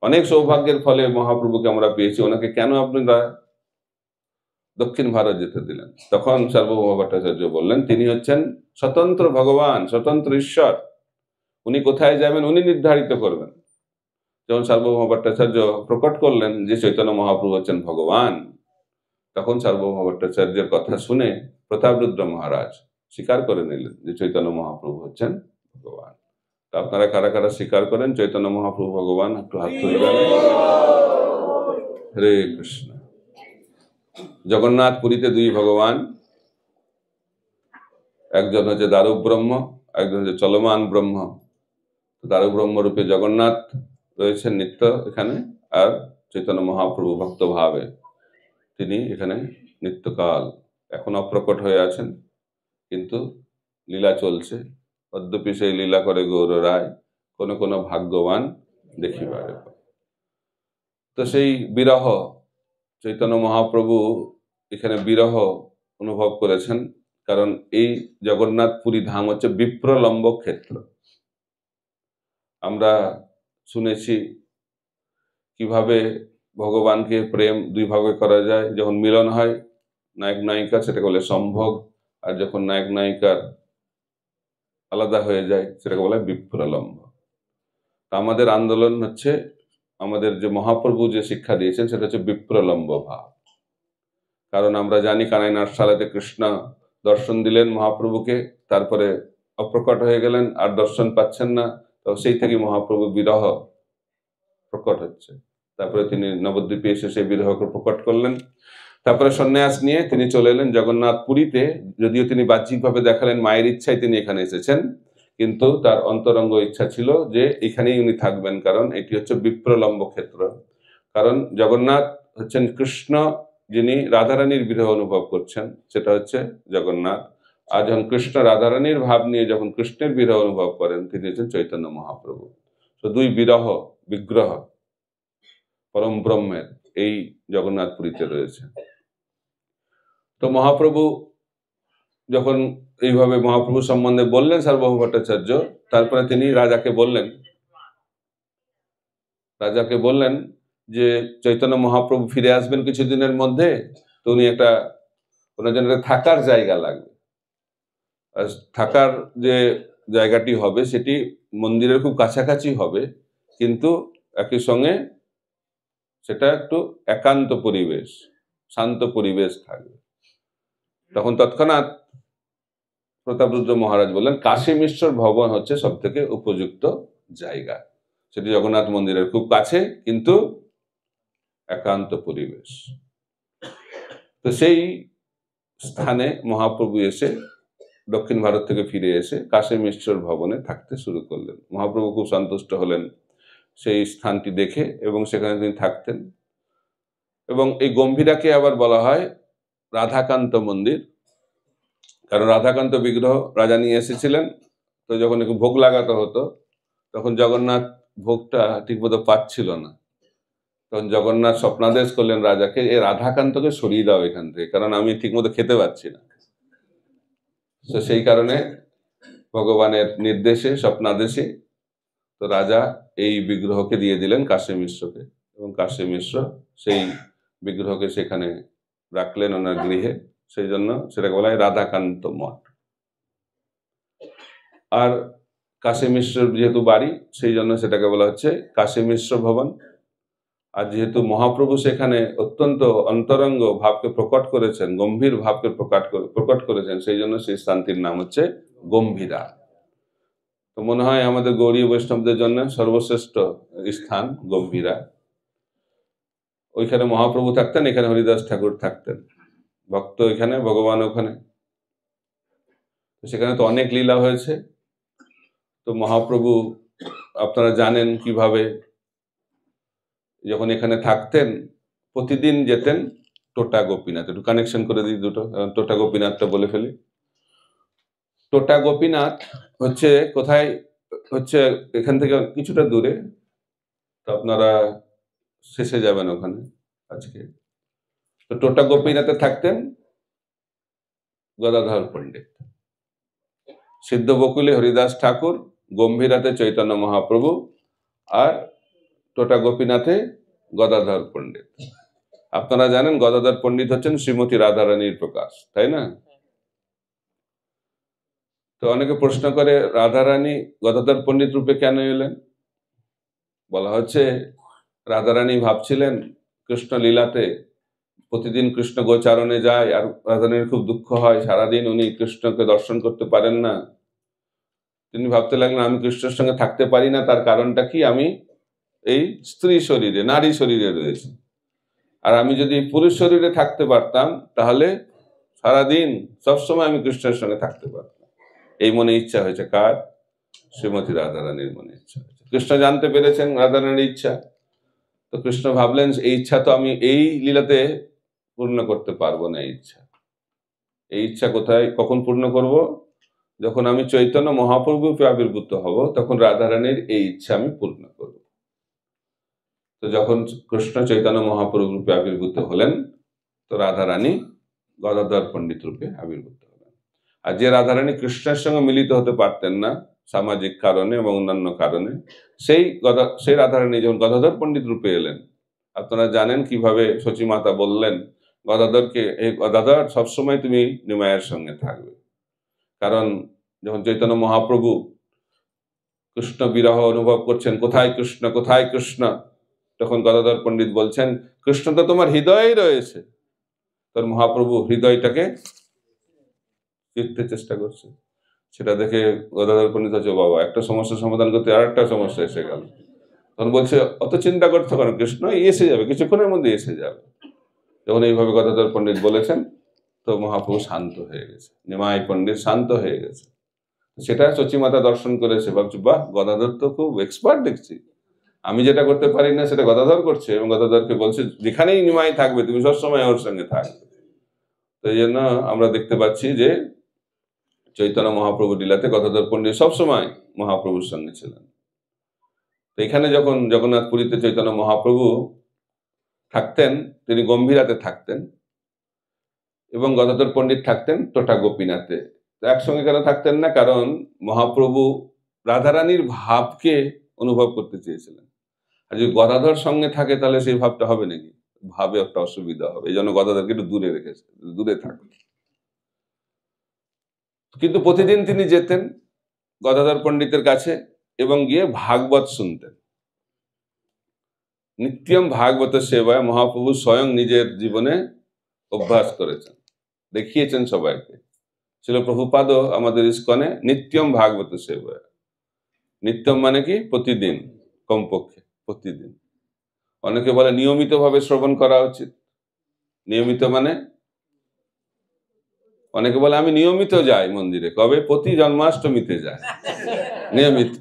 S1: অনেক সৌভাগ্যের ফলে মহাপ্রভুকে আমরা পেয়েছি, ওনাকে কেন আপনারা দক্ষিণ ভারত যেতে দিলেন? তখন সার্বভৌম ভট্টাচার্য বললেন, তিনি হচ্ছেন স্বতন্ত্র ভগবান, স্বতন্ত্র ঈশ্বর, উনি কোথায় যাবেন উনি নির্ধারিত করবেন। যখন সার্বভৌম ভট্টাচার্য প্রকট করলেন যে চৈতন্য মহাপ্রভু হচ্ছেন ভগবান, তখন সার্বভৌম ভট্টাচার্যের কথা শুনে প্রতাপরুদ্র মহারাজ স্বীকার করে নিলেন যে চৈতন্য মহাপ্রভু হচ্ছেন ভগবান। তো আপনারা কারা কারা স্বীকার করেন চৈতন্য মহাপ্রভু ভগবান? একটু হাত তুলবেন। হরে কৃষ্ণ। জগন্নাথ পুরীতে 2 ভগবান, একজন হচ্ছে দারু ব্রহ্ম, একজন হচ্ছে চলমান ব্রহ্ম। দারু ব্রহ্ম রূপে জগন্নাথ রয়েছেন নিত্য এখানে, আর চৈতন্য মহাপ্রভু ভক্ত ভাবে তিনি এখানে নিত্যকাল এখন অপ্রকট হয়ে আছেন, কিন্তু লীলা চলছে। অদ্যপি সেই লীলা করে গৌর রায়, কোন কোন ভাগ্যবান দেখিবারে। তো সেই বিরহ, চৈতন্য মহাপ্রভু এখানে বিরহ অনুভব করেছেন, কারণ এই জগন্নাথ পুরী ধাম হচ্ছে বিপ্রলম্ব ক্ষেত্র। আমরা শুনেছি কিভাবে ভগবানকে প্রেম 2 ভাগে করা যায়। যখন মিলন হয় নায়ক নায়িকা, সেটাকে বলে সম্ভোগ, আর যখন নায়ক নায়িকার আলাদা হয়ে যায় সেটাকে বলে বিপ্রলম্ব। তা আমাদের আন্দোলন হচ্ছে আমাদের যে মহাপ্রভু যে শিক্ষা দিয়েছেন সেটা হচ্ছে বিপ্রলম্ব ভাব। কারণ আমরা জানি কানাই নাটশালাতে কৃষ্ণ দর্শন দিলেন মহাপ্রভুকে, তারপরে অপ্রকট হয়ে গেলেন, আর দর্শন পাচ্ছেন না। তো সেই থেকে মহাপ্রভু বিরহ প্রকট হচ্ছে। তারপরে তিনি নবদ্বীপে এসে সেই বিরহকে প্রকট করলেন। তারপরে সন্ন্যাস নিয়ে তিনি চলে এলেন জগন্নাথ পুরীতে। যদিও তিনি বাহ্যিকভাবে দেখালেন মায়ের ইচ্ছায় তিনি এখানে এসেছেন, কিন্তু তার অন্তরঙ্গ ইচ্ছা ছিল যে এখানেই উনি থাকবেন, কারণ এটি হচ্ছে বিপ্রলম্ব ক্ষেত্র। কারণ জগন্নাথ হচ্ছেন কৃষ্ণ, যিনি রাধারানীর বিরহ অনুভব করছেন, সেটা হচ্ছে জগন্নাথ। আর যখন কৃষ্ণ রাধারানীর ভাব নিয়ে যখন কৃষ্ণের বিরহ অনুভব করেন, তিনি হচ্ছেন চৈতন্য মহাপ্রভু। তো দুই বিরহ বিগ্রহ পরম ব্রহ্মের এই জগন্নাথ পুরীতে রয়েছে। তো মহাপ্রভু যখন এইভাবে মহাপ্রভু সম্বন্ধে বললেন সার্বভৌম ভট্টাচার্য, তারপরে তিনি রাজাকে বললেন যে চৈতন্য মহাপ্রভু ফিরে আসবেন কিছুদিনের মধ্যে, তো উনি ওনার জন্য থাকার জায়গা লাগবে। আর থাকার যে জায়গাটি হবে সেটি মন্দিরের খুব কাছাকাছি হবে, কিন্তু একই সঙ্গে সেটা একটু একান্ত পরিবেশ, শান্ত পরিবেশ থাকবে। তখন তৎক্ষণাৎ প্রতাপরুদ্র মহারাজ বললেন কাশী মিশ্র ভবন হচ্ছে সব থেকে উপযুক্ত জায়গা। সেটি জগন্নাথ মন্দিরের খুব কাছে, কিন্তু একান্ত পরিবেশ। তো সেই স্থানে মহাপ্রভু এসে দক্ষিণ ভারত থেকে ফিরে এসে কাশী মিশ্র ভবনে থাকতে শুরু করলেন। মহাপ্রভু খুব সন্তুষ্ট হলেন সেই স্থানটি দেখে, এবং সেখানে তিনি থাকতেন। এবং এই গম্ভীরাকে আবার বলা হয় রাধাকান্ত মন্দির, কারণ রাধাকান্ত বিগ্রহ রাজা নিয়ে এসেছিলেন। তো যখন একটু ভোগ লাগাতে হতো, তখন জগন্নাথ ভোগটা ঠিকমতো পাচ্ছিল না। তখন জগন্নাথ স্বপ্নাদেশ করলেন রাজাকে, এই রাধাকান্তকে সরিয়ে দাও এখান থেকে, কারণ আমি ঠিকমতো খেতে পাচ্ছি না। তো সেই কারণে ভগবানের নির্দেশে, স্বপ্নাদেশে, তো রাজা এই বিগ্রহকে দিয়ে দিলেন কাশী মিশ্রকে, এবং কাশী মিশ্র সেই বিগ্রহকে সেখানে রাখলেন ওনার গৃহে। সেই জন্য সেটাকে বলা হয় রাধাকান্ত মঠ। আর কাশী মিশ্রের যেহেতু বাড়ি, সেই জন্য সেটাকে বলা হচ্ছে কাশী মিশ্র ভবন। আর যেহেতু মহাপ্রভু সেখানে অত্যন্ত অন্তরঙ্গ ভাবকে প্রকট করেছেন, গম্ভীর ভাবকে প্রকট করেছেন, সেই জন্য সেই স্থানটির নাম হচ্ছে গম্ভীরা। তো মনে হয় আমাদের গৌড়ীয় বৈষ্ণবদের জন্য সর্বশ্রেষ্ঠ স্থান গম্ভীরা। ওইখানে মহাপ্রভু থাকতেন, এখানে হরিদাস ঠাকুর থাকতেন। ভক্ত এখানে, ভগবান ওখানে। সেখানে তো অনেক লীলা হয়েছে। তো মহাপ্রভু আপনারা জানেন কিভাবে যখন এখানে থাকতেন প্রতিদিন যেতেন টোটা গোপীনাথ। একটু কানেকশন করে দিই দুটো, টোটা গোপীনাথটা বলে ফেলি। টোটা গোপীনাথ হচ্ছে কোথায়, হচ্ছে এখান থেকে কিছুটা দূরে। তো আপনারা শেষে যাবেন ওখানে আজকে। তো টোটা গোপীনাথে থাকতেন গদাধর পণ্ডিত, সিদ্ধ বকুলে হরিদাস ঠাকুর, গম্ভীরাতে চৈতন্য মহাপ্রভু, আর টোটা গোপীনাথে গদাধর পণ্ডিত। আপনারা জানেন গদাধর পণ্ডিত হচ্ছেন শ্রীমতী রাধারানীর প্রকাশ, তাই না? তো অনেকে প্রশ্ন করে রাধারানী গদাধর পণ্ডিত রূপে কেন এলেন? বলা হচ্ছে রাধারানী ভাবছিলেন কৃষ্ণ লীলাতে প্রতিদিন কৃষ্ণ গোচারণে যায়, আর রাধারানীর খুব দুঃখ হয়, সারাদিন উনি কৃষ্ণকে দর্শন করতে পারেন না। তিনি ভাবতে লাগলেন আমি কৃষ্ণের সঙ্গে থাকতে পারি না, তার কারণটা কি? আমি এই স্ত্রী শরীরে, নারী শরীরে রয়েছি। আর আমি যদি পুরুষ শরীরে থাকতে পারতাম, তাহলে সারাদিন সবসময় আমি কৃষ্ণের সঙ্গে থাকতে পারতাম। এই মনে ইচ্ছা হয়েছে কার? শ্রীমতী রাধারানীর মনে ইচ্ছা হয়েছে। কৃষ্ণ জানতে পেরেছেন রাধারানীর ইচ্ছা। তো কৃষ্ণ ভাবলেন এই ইচ্ছা তো আমি এই লীলাতে পূর্ণ করতে পারবো না। এই ইচ্ছা কোথায়, কখন পূর্ণ করব? যখন আমি চৈতন্য মহাপ্রভুকে আবির্ভূত হব, তখন রাধারানীর এই ইচ্ছা আমি পূর্ণ করব। তো যখন কৃষ্ণ চৈতন্য মহাপ্রভু রূপে আবির্ভূত হলেন, তো রাধারানী গদাধর পণ্ডিত রূপে আবির্ভূত হলেন। আর যে রাধারানী কৃষ্ণের সঙ্গে মিলিত হতে পারতেন না সামাজিক কারণে এবং অন্যান্য কারণে, সেই রাধারানী যখন গদাধর পণ্ডিত রূপে এলেন, আপনারা জানেন কিভাবে সচিমাতা বললেন গদাধরকে, এই গদাধর সবসময় তুমি নিমায়ের সঙ্গে থাকবে। কারণ যখন চৈতন্য মহাপ্রভু কৃষ্ণ বিরহ অনুভব করছেন, কোথায় কৃষ্ণ কোথায় কৃষ্ণ, তখন গদাধর পণ্ডিত বলছেন, কৃষ্ণ তো তোমার হৃদয়েই রয়েছে। তোর মহাপ্রভু হৃদয়টাকে চিরতে চেষ্টা করছে। সেটা দেখে গদাধর পণ্ডিত হচ্ছে, বাবা, একটা সমস্যার সমাধান করতে আর একটা সমস্যা এসে গেল। তখন বলছে, অত চিন্তা করতে পারো, কৃষ্ণ এসে যাবে, কিছুক্ষণের মধ্যে এসে যাবে। যখন এইভাবে গদাধর পণ্ডিত বলেছেন, তো মহাপ্রভু শান্ত হয়ে গেছে, নিমাই পণ্ডিত শান্ত হয়ে গেছে। সেটা চচিমাতা দর্শন করেছে, ভাবছি, বাহ, গদাধর তো খুব এক্সপার্ট দেখছি, আমি যেটা করতে পারি না সেটা গদাধর করছে। এবং গদাধরকে বলছে, যেখানেই নিমাই থাকবে তুমি সবসময় ওর সঙ্গে থাকবে। তো এই জন্য আমরা দেখতে পাচ্ছি যে চৈতন্য মহাপ্রভু লীলাতে গদাধর পণ্ডিত সবসময় মহাপ্রভুর সঙ্গে ছিলেন। তো এখানে যখন জগন্নাথ পুরীতে চৈতন্য মহাপ্রভু থাকতেন, তিনি গম্ভীরাতে থাকতেন এবং গদাধর পণ্ডিত থাকতেন টোটা গোপীনাথে। তো একসঙ্গে কেন থাকতেন না? কারণ মহাপ্রভু রাধারানীর ভাবকে অনুভব করতে চেয়েছিলেন। আর যদি গদাধর সঙ্গে থাকে তাহলে সেই ভাবটা হবে নাকি? ভাবে একটা অসুবিধা হবে, এই জন্য গদাধরকে একটু দূরে রেখেছে, দূরে থাকবে। কিন্তু প্রতিদিন তিনি যেতেন গদাধর পণ্ডিতের কাছে এবং গিয়ে ভাগবত শুনতেন। নিত্যম ভাগবত সেবায় মহাপ্রভু স্বয়ং নিজের জীবনে অভ্যাস করেছেন, দেখিয়েছেন সবাইকে। ছিল প্রভুপাদও আমাদের ইস্কনে নিত্যম ভাগবত সেবায়। নিত্যম মানে কি? প্রতিদিন, কমপক্ষে প্রতিদিন। অনেকে বলে নিয়মিত ভাবে শ্রবণ করা উচিত। নিয়মিত মানে, অনেকে বলে আমি নিয়মিত যাই মন্দিরে, কবে? প্রতি জন্মাষ্টমীতে যাই, নিয়মিত।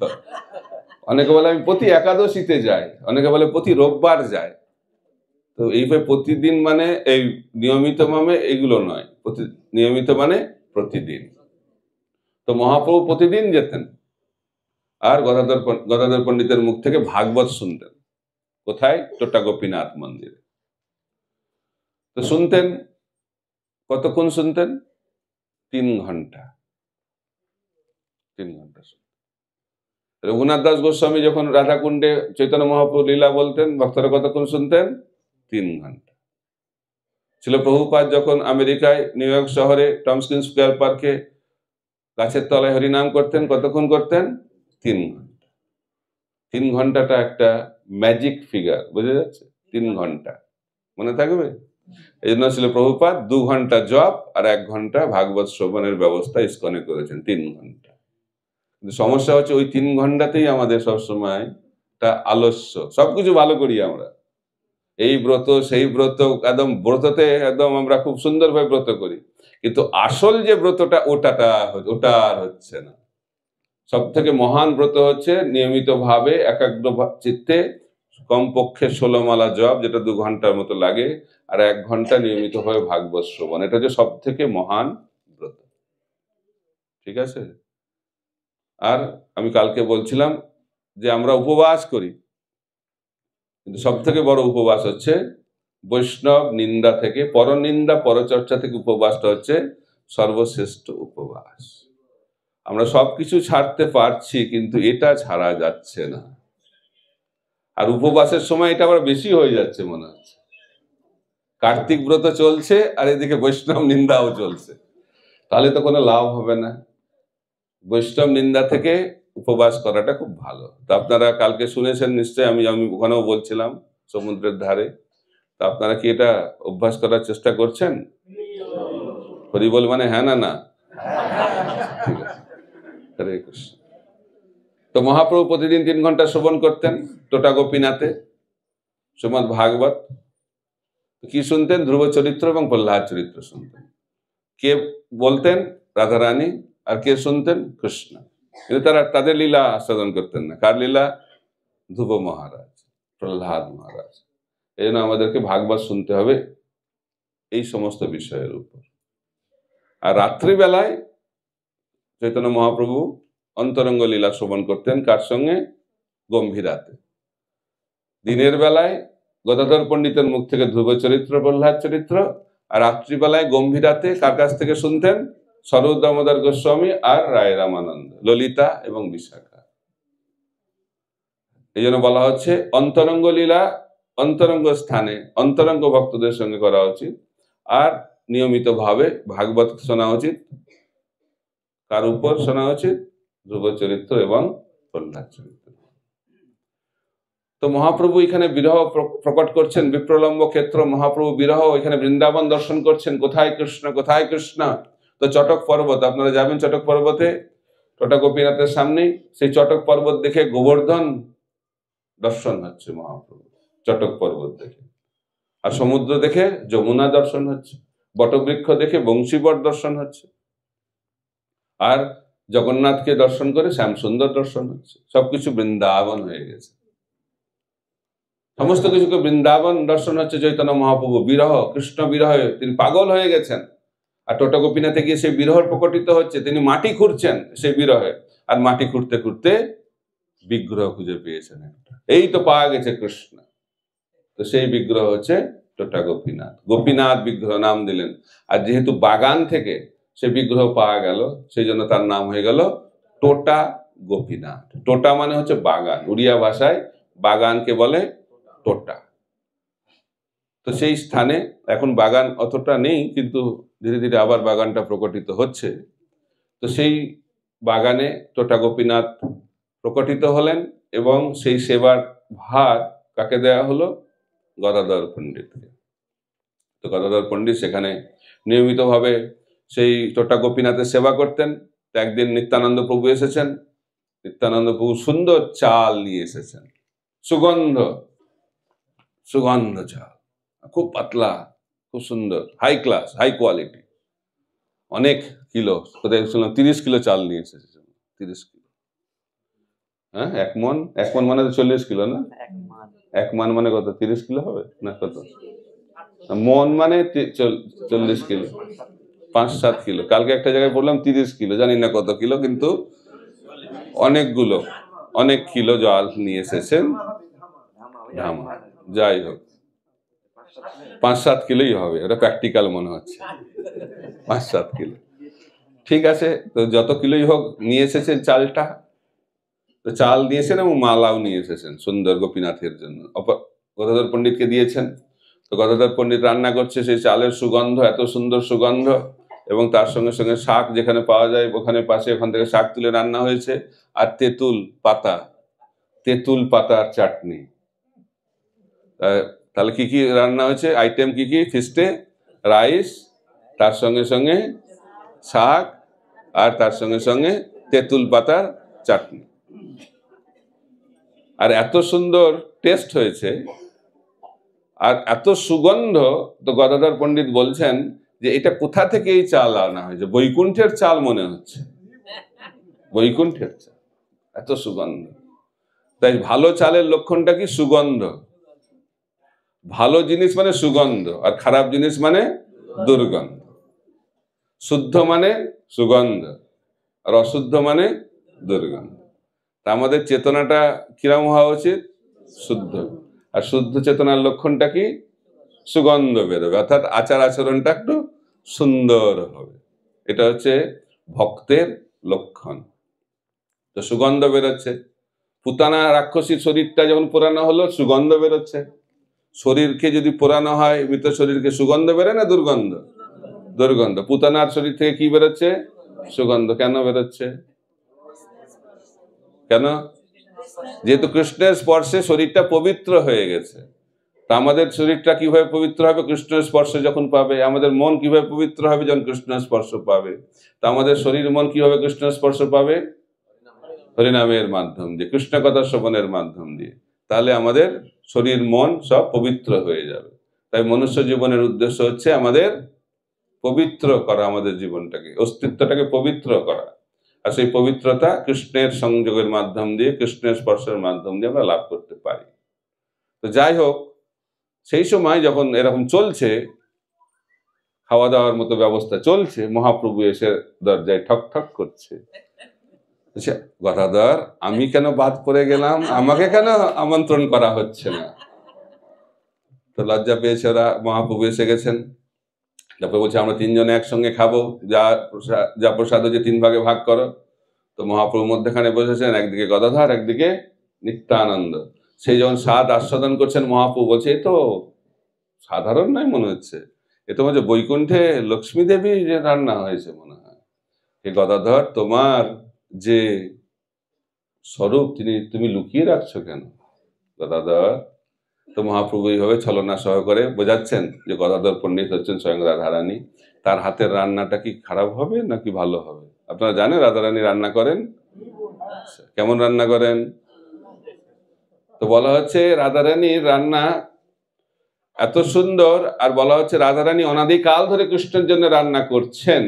S1: অনেকে বলে আমি প্রতি একাদশীতে যাই, অনেকে বলে প্রতি রোববার যায়। তো এইভাবে প্রতিদিন মানে এই নিয়মিত মানে এগুলো নয়, নিয়মিত মানে প্রতিদিন। তো মহাপ্রভু প্রতিদিন যেতেন আর গদাধর পণ্ডিতের মুখ থেকে ভাগবত শুনতেন। কোথায়? টোটা গোপীনাথ মন্দিরে। তো শুনতেন, কতক্ষণ শুনতেন? 3 ঘন্টা। 3 ঘন্টা শুনতেন। রঘুনাথ দাস গোস্বামী যখন রাধাকুণ্ডে চৈতন্য মহাপ্রভু লীলা বলতেন, ভক্তরা কতক্ষণ শুনতেন? 3 ঘন্টা। ছিল প্রভুপাদ যখন আমেরিকায় নিউ ইয়র্ক শহরে টমস্কিন স্কোয়ার পার্কে গাছের তলায় হরিনাম করতেন, কতক্ষণ করতেন? 3 ঘন্টা। 3 ঘন্টাটা একটা ম্যাজিক ফিগার, বোঝা যাচ্ছে? 3 ঘন্টা মনে থাকবে। এই জন্য ছিল প্রভুপাদ 2 ঘন্টা জপ আর 1 ঘন্টা ভাগবত শ্রবণের ব্যবস্থা ইস্কনে করেছেন, 3 ঘন্টা। কিন্তু সমস্যা হচ্ছে ওই 3 ঘন্টাতেই আমাদের সবসময় একটা আলস্য, সবকিছু ভালো করি আমরা, এই ব্রত সেই ব্রত, একদম ব্রততে একদম আমরা খুব সুন্দরভাবে ব্রত করি, কিন্তু আসল যে ব্রতটা ওটা আর হচ্ছে না। সব থেকে মহান ব্রত হচ্ছে নিয়মিত ভাবে একাগ্র চিত্তে কমপক্ষে 16 মালা জপ, যেটা 2 ঘন্টার মতো লাগে, আর 1 ঘন্টা নিয়মিত ভাবে ভাগবত শ্রবণ। এটা হচ্ছে সব থেকে মহান ব্রত, ঠিক আছে? আর আমি কালকে বলছিলাম যে আমরা উপবাস করি, কিন্তু সব থেকে বড় উপবাস হচ্ছে বৈষ্ণব নিন্দা থেকে, পরনিন্দা পরচর্চা থেকে উপবাসটা হচ্ছে সর্বশ্রেষ্ঠ উপবাস। আমরা সবকিছু ছাড়তে পারছি, কিন্তু এটা ছাড়া যাচ্ছে না। আর উপবাসের সময় এটা আবার বেশি হয়ে যাচ্ছে মনে হচ্ছে। কার্তিক ব্রত চলছে আর এদিকে বৈষ্ণব নিন্দাও চলছে, তাহলে তো কোনো লাভ হবে না। বৈষ্ণব নিন্দা থেকে উপবাস করাটা খুব ভালো। তো আপনারা কালকে শুনেছেন নিশ্চয়ই, আমি ওখানেও বলছিলাম সমুদ্রের ধারে। তো আপনারা কি এটা অভ্যাস করার চেষ্টা করছেন? হরি বল মানে হ্যাঁ না না? ঠিক আছে, হরে কৃষ্ণ। তো মহাপ্রভু প্রতিদিন 3 ঘন্টা শ্রবণ করতেন টোটা গোপীনাথে শ্রীমদ্ ভাগবত। কি শুনতেন? ধ্রুব চরিত্র এবং প্রহ্লাদ চরিত্র শুনতেন। কে বলতেন? রাধারানী। আর কে শুনতেন? কৃষ্ণ। কিন্তু তারা তাদের লীলা আস্বাদন করতেন না। কার লীলা? ধ্রুব মহারাজ, প্রহ্লাদ মহারাজ। এই জন্য আমাদেরকে ভাগবত শুনতে হবে এই সমস্ত বিষয়ের উপর। আর রাত্রিবেলায় চৈতন্য মহাপ্রভু অন্তরঙ্গ লীলা শ্রবণ করতেন। কার সঙ্গে? গম্ভীরাতে। দিনের বেলায় গদাধর পণ্ডিতের মুখ থেকে ধ্রুব চরিত্র, প্রহ্লাদ চরিত্র, আর রাত্রিবেলায় গম্ভীরাতে কার কাছ থেকে শুনতেন? স্বরূপ দামোদর গোস্বামী আর রায় রামানন্দ, ললিতা এবং বিশাখা। এই জন্য বলা হচ্ছে অন্তরঙ্গ লীলা অন্তরঙ্গ স্থানে অন্তরঙ্গ ভক্তদের সঙ্গে করা উচিত, আর নিয়মিত ভাবে ভাগবত শোনা উচিত। কার উপর শোনা উচিত? ধ্রুব চরিত্র এবং প্রহ্লাদ চরিত্র। তো মহাপ্রভু এখানে বিরহ প্রকট করছেন, বিপ্রলম্ব ক্ষেত্র, মহাপ্রভু বিরহ, এখানে বৃন্দাবন দর্শন করছেন, কোথায় কৃষ্ণ কোথায় কৃষ্ণ। তো চটক পর্বত, আপনারা যাবেন চটক পর্বতে, টোটা গোপীনাথের সামনেই, সেই চটক পর্বত দেখে গোবর্ধন দর্শন হচ্ছে মহাপ্রভু, চটক পর্বত দেখে। আর সমুদ্র দেখে যমুনা দর্শন হচ্ছে, বটবৃক্ষ দেখে বংশীবট দর্শন হচ্ছে, আর জগন্নাথকে দর্শন করে শ্যামসুন্দর দর্শন হচ্ছে। সবকিছু বৃন্দাবন হয়ে গেছে, সমস্ত কিছুকে বৃন্দাবন দর্শন হচ্ছে। চৈতন্য মহাপ্রভু বিরহ, কৃষ্ণ বিরহে তিনি পাগল হয়ে গেছেন, আর টোটা গোপীনাথে গিয়ে সেই বিরহ প্রকটিত হচ্ছে। তিনি মাটি খুঁড়ছেন সেই বিরহে, আর মাটি খুঁড়তে খুঁড়তে বিগ্রহ খুঁজে পেয়েছেন একটা, এই তো পাওয়া গেছে কৃষ্ণ। তো সেই বিগ্রহ হচ্ছে টোটা গোপীনাথ, গোপীনাথ বিগ্রহ নাম দিলেন। আর যেহেতু বাগান থেকে সে বিগ্রহ পাওয়া গেল, সেই জন্য তার নাম হয়ে গেল টোটা গোপীনাথ। টোটা মানে হচ্ছে বাগান, উড়িয়া ভাষায় বাগানকে বলে টোটা। তো সেই স্থানে এখন বাগান অতটা নেই, কিন্তু ধীরে ধীরে আবার বাগানটা প্রকটিত হচ্ছে। তো সেই বাগানে টোটা গোপীনাথ প্রকটিত হলেন, এবং সেই সেবার ভার কাকে দেয়া হলো? গদাধর পণ্ডিতকে। তো গদাধর পণ্ডিত সেখানে নিয়মিতভাবে সেই টোটা গোপীনাথের সেবা করতেন। তো একদিন নিত্যানন্দ প্রভু এসেছেন, নিত্যানন্দ প্রভু সুন্দর চাল নিয়ে এসেছেন, সুগন্ধ সুগন্ধ চাল, খুব পাতলা, খুব সুন্দর, হাই ক্লাস, হাই কোয়ালিটি, অনেক কিলো, কোথায় শুনলাম 30 কিলো চাল নিয়ে এসেছেন। 30 কিলো, হ্যাঁ, এক মন মানে তো 40 কিলো না? এক মান মানে কত? 30 কিলো হবে না কত? মন মানে 40 কিলো, 5-7 কিলো। কালকে একটা জায়গায় বললাম 30 কিলো, জানি না কত কিলো, কিন্তু অনেকগুলো, অনেক কিলো জল নিয়ে এসেছেন। যাই হোক, 5-7 কিলোই হবে, ওটা প্র্যাকটিক্যাল মনে হচ্ছে, 5-7 কিলো। ঠিক আছে, তো যত কিলোই হোক নিয়ে এসেছেন চালটা। তো চাল দিয়েছেন এবং মালাও নিয়ে এসেছেন সুন্দর গোপীনাথের জন্য, গদাধর পণ্ডিতকে দিয়েছেন। তো গদাধর পণ্ডিত রান্না করছে, সেই চালের সুগন্ধ, এত সুন্দর সুগন্ধ, এবং তার সঙ্গে সঙ্গে শাক যেখানে পাওয়া যায় ওখানে পাশে, ওখান থেকে শাক তুলে রান্না হয়েছে, আর তেঁতুল পাতার চাটনি। তাহলে কি কি রান্না হয়েছে, আইটেম কি কি? ফিস্টে রাইস, তার সঙ্গে সঙ্গে শাক, আর তার সঙ্গে সঙ্গে তেঁতুল পাতার চাটনি। আর এত সুন্দর টেস্ট হয়েছে, আর এত সুগন্ধ। তো গদাধর পণ্ডিত বলছেন যে এটা কোথা থেকে এই চাল আনা হয়েছে? বৈকুণ্ঠের চাল মনে হচ্ছে, বৈকুণ্ঠের চাল, এত সুগন্ধ। তাই ভালো চালের লক্ষণটা কি? সুগন্ধ। ভালো জিনিস মানে সুগন্ধ, আর খারাপ জিনিস মানে দুর্গন্ধ। শুদ্ধ মানে সুগন্ধ, আর অশুদ্ধ মানে দুর্গন্ধ। তা আমাদের চেতনাটা কিরম হওয়া উচিত? শুদ্ধ। আর শুদ্ধ চেতনার লক্ষণটা কি? সুগন্ধ বেরোবে, অর্থাৎ আচার আচরণটা একটু সুন্দর হবে। এটা হচ্ছে ভক্তের লক্ষণ। তো সুগন্ধ বেরোচ্ছে। পুতানা রাক্ষসীর শরীরটা যখন পোড়ানো হলো, সুগন্ধ বেরোচ্ছে। শরীরকে যদি পোড়ানো হয়, মৃত শরীরকে, সুগন্ধ বেরোয় না দুর্গন্ধ? দুর্গন্ধ। পুতানার শরীর থেকে কি বেরোচ্ছে? সুগন্ধ। কেন বেরোচ্ছে? কেন? যেহেতু কৃষ্ণের স্পর্শে শরীরটা পবিত্র হয়ে গেছে। তা আমাদের শরীরটা কিভাবে পবিত্র হবে? কৃষ্ণের স্পর্শ যখন পাবে। আমাদের মন কিভাবে পবিত্র হবে? যখন কৃষ্ণের স্পর্শ পাবে। তা আমাদের শরীর মন কিভাবে কৃষ্ণের স্পর্শ পাবে? হরিনামের মাধ্যম দিয়ে, কৃষ্ণ কথা শ্রবণের মাধ্যম দিয়ে। তাহলে আমাদের শরীর মন সব পবিত্র হয়ে যাবে। তাই মনুষ্য জীবনের উদ্দেশ্য হচ্ছে আমাদের পবিত্র করা, আমাদের জীবনটাকে, অস্তিত্বটাকে পবিত্র করা। আর সেই পবিত্রতা কৃষ্ণের সংযোগের মাধ্যম দিয়ে, কৃষ্ণের স্পর্শের মাধ্যম দিয়ে আমরা লাভ করতে পারি। তো যাই হোক, সেই সময় যখন এরকম চলছে, খাওয়া দাওয়ার মতো ব্যবস্থা চলছে, মহাপ্রভু এসে দরজায় ঠক ঠক করছে। গদাধর, আমি কেন বাদ পড়ে গেলাম? আমাকে কেন আমন্ত্রণ করা হচ্ছে না? তো লজ্জা পেয়েছে ওরা। মহাপ্রভু এসে গেছেন। তারপরে বলছে আমরা 3 জনে একসঙ্গে খাবো, যা প্রসাদ হচ্ছে 3 ভাগে ভাগ করো। তো মহাপ্রভু মধ্যখানে বসেছেন, একদিকে গদাধর, একদিকে নিত্যানন্দ। সেই যখন স্বাদ আস্বাদন করছেন, মহাপ্রভু বলছে এ তো সাধারণ নয় মনে হচ্ছে, এ তো হচ্ছে বৈকুণ্ঠে লক্ষ্মী দেবী যে রান্না হয়েছে মনে হয়। এ গদাধর, তোমার যে স্বরূপ তুমি লুকিয়ে রাখছো কেন? গদাধর। তো মহাপ্রভু এইভাবে ছলনা সহকারে বোঝাচ্ছেন যে গদাধর পণ্ডিত হচ্ছেন স্বয়ং রাধারানী। তার হাতের রান্নাটা কি খারাপ হবে নাকি ভালো হবে? আপনারা জানেন রাধারানী রান্না করেন? কেমন রান্না করেন? তো বলা হচ্ছে রাধারানীর রান্না এত সুন্দর, আর বলা হচ্ছে রাধারানী অনাদিকাল ধরে কৃষ্ণের জন্য রান্না করছেন,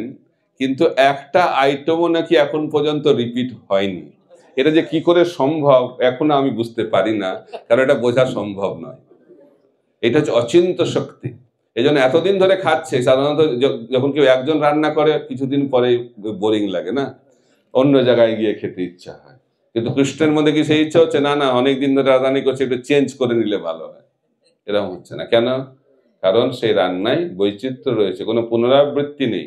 S1: কিন্তু একটা আইটেমও নাকি এখন পর্যন্ত রিপিট হয়নি। এটা যে কি করে সম্ভব এখনো আমি বুঝতে পারি না, কারণ এটা বোঝা সম্ভব নয়। এটা হচ্ছে অচিন্ত শক্তি। এই জন্য এতদিন ধরে খাচ্ছে। সাধারণত যখন কেউ একজন রান্না করে কিছুদিন পরে বোরিং লাগে না, অন্য জায়গায় গিয়ে খেতে ইচ্ছা হয়। কিন্তু কৃষ্ণের মধ্যে কি সেই ইচ্ছা হচ্ছে? না না, অনেকদিন ধরে রান্না করছে, একটু চেঞ্জ করে নিলে ভালো হয়। এরকম হচ্ছে না কেন? কারণ সেই রান্নায় বৈচিত্র্য রয়েছে, কোনো পুনরাবৃত্তি নেই।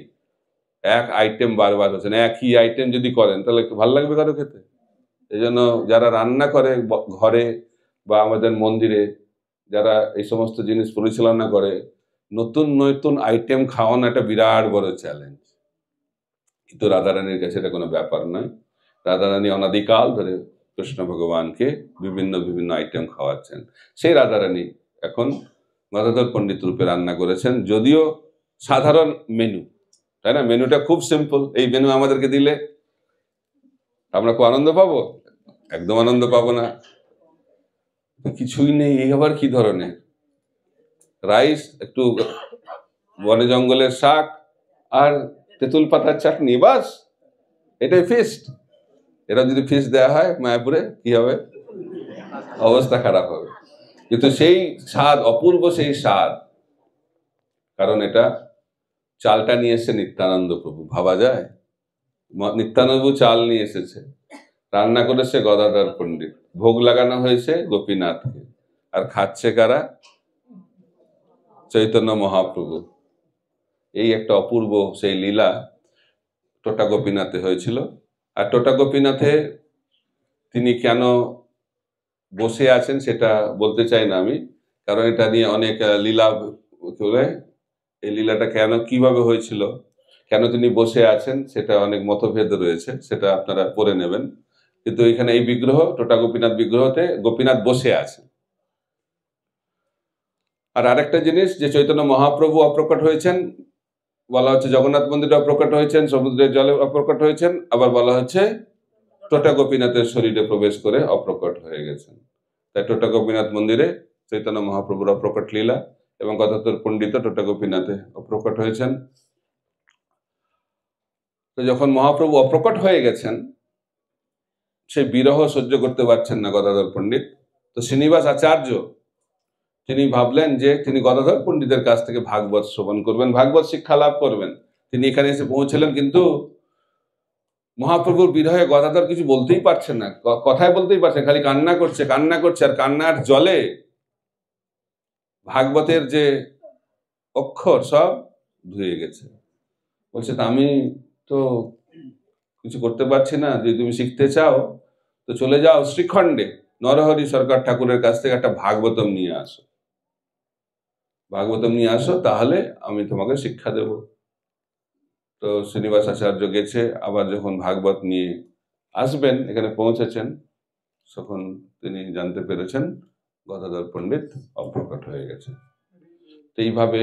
S1: এক আইটেম বারবার হচ্ছে না। একই আইটেম যদি করেন তাহলে ভালো লাগবে কারো খেতে? এই জন্য যারা রান্না করে ঘরে বা আমাদের মন্দিরে, যারা এই সমস্ত জিনিস পরিচালনা করে, নতুন নতুন আইটেম খাওয়ানো একটা বিরাট বড় চ্যালেঞ্জ। কিন্তু রাধারানীর কাছে এটা কোনো ব্যাপার নয়। রাধারানী অনাদিকাল ধরে কৃষ্ণ ভগবানকে বিভিন্ন বিভিন্ন আইটেম খাওয়াচ্ছেন। সেই রাধারানী এখন গদাধর পণ্ডিত রূপে রান্না করেছেন, যদিও সাধারণ মেনু, তাই না? মেনুটা খুব সিম্পল। এই মেনু আমাদেরকে দিলে আমরা খুব আনন্দ পাবো? একদম আনন্দ পাবো না। কিছুই নেই, এই আবার কি ধরনের? রাইস, একটু বনে জঙ্গলের শাক আর তেঁতুল পাতার চাটনি, বাস, এটাই ফিস্ট। এটা যদি ফিস্ট দেওয়া হয় মায়াপুরে, কি হবে? অবস্থা খারাপ হবে। কিন্তু সেই স্বাদ, অপূর্ব সেই স্বাদ, কারণ এটা চালটা নিয়ে এসেছে নিত্যানন্দ প্রভু। ভাবা যায়? নিত্যানন্দ প্রভু চাল নিয়ে এসেছে, রান্না করেছে গদাধর পণ্ডিত, ভোগ লাগানো হয়েছে গোপীনাথকে, আর খাচ্ছে কারা? চৈতন্য মহাপ্রভু। এই একটা অপূর্ব সেই লীলা টোটা গোপীনাথে হয়েছিল। আর টোটা গোপীনাথে তিনি কেন বসে আছেন সেটা বলতে চাই না আমি, কারণ এটা নিয়ে অনেক লীলা করে। এই লীলাটা কেন, কিভাবে হয়েছিল, কেন তিনি বসে আছেন, সেটা অনেক মতভেদ রয়েছে, সেটা আপনারা পড়ে নেবেন। কিন্তু এখানে এই বিগ্রহ, টোটা গোপীনাথ বিগ্রহতে গোপীনাথ বসে আছেন। আর আরেকটা জিনিস, যে চৈতন্য মহাপ্রভু অপ্রকট হয়েছেন, বলা হচ্ছে জগন্নাথ মন্দিরে অপ্রকট হয়েছেন, সমুদ্রের জলে অপ্রকট হয়েছেন, আবার বলা হচ্ছে টোটা গোপীনাথের শরীরে প্রবেশ করে অপ্রকট হয়ে গেছেন। তাই টোটা গোপীনাথ মন্দিরে চৈতন্য মহাপ্রভুর অপ্রকট লীলা, এবং গদাধর পণ্ডিত টোটা গোপীনাথে অপ্রকট হয়েছেন। তো যখন মহাপ্রভু অপ্রকট হয়ে গেছেন, সেই বিরহ সহ্য করতে পারছেন না গদাধর পণ্ডিত। তো শ্রীনিবাস আচার্য তিনি ভাবলেন যে তিনি গদাধর পণ্ডিতের কাছ থেকে ভাগবত শ্রবণ করবেন, ভাগবত শিক্ষা লাভ করবেন। তিনি এখানে এসে পৌঁছলেন, কিন্তু মহাপ্রভুর বিরহে গদাধর কিছু বলতেই পারছেন না, কথাই বলতেই পারছেন, খালি কান্না করছে কান্না করছে, আর কান্নার জলে ভাগবতের যে অক্ষর সব ধুয়ে গেছে। বলছে, আমি তো কিছু করতে পারছি না, যদি তুমি শিখতে চাও তো চলে যাও শ্রীখণ্ডে, নরহরি সরকার ঠাকুরের কাছ থেকে একটা ভাগবতম নিয়ে আসো, ভাগবতম নিয়ে আসো, তাহলে আমি তোমাকে শিক্ষা দেব। তো শ্রীনিবাস আচার্য গেছে, আবার যখন ভাগবত নিয়ে আসবেন এখানে পৌঁছেছেন, তখন তিনি জানতে পেরেছেন গদাধর পণ্ডিত অপ্রকট হয়ে গেছে। তো এইভাবে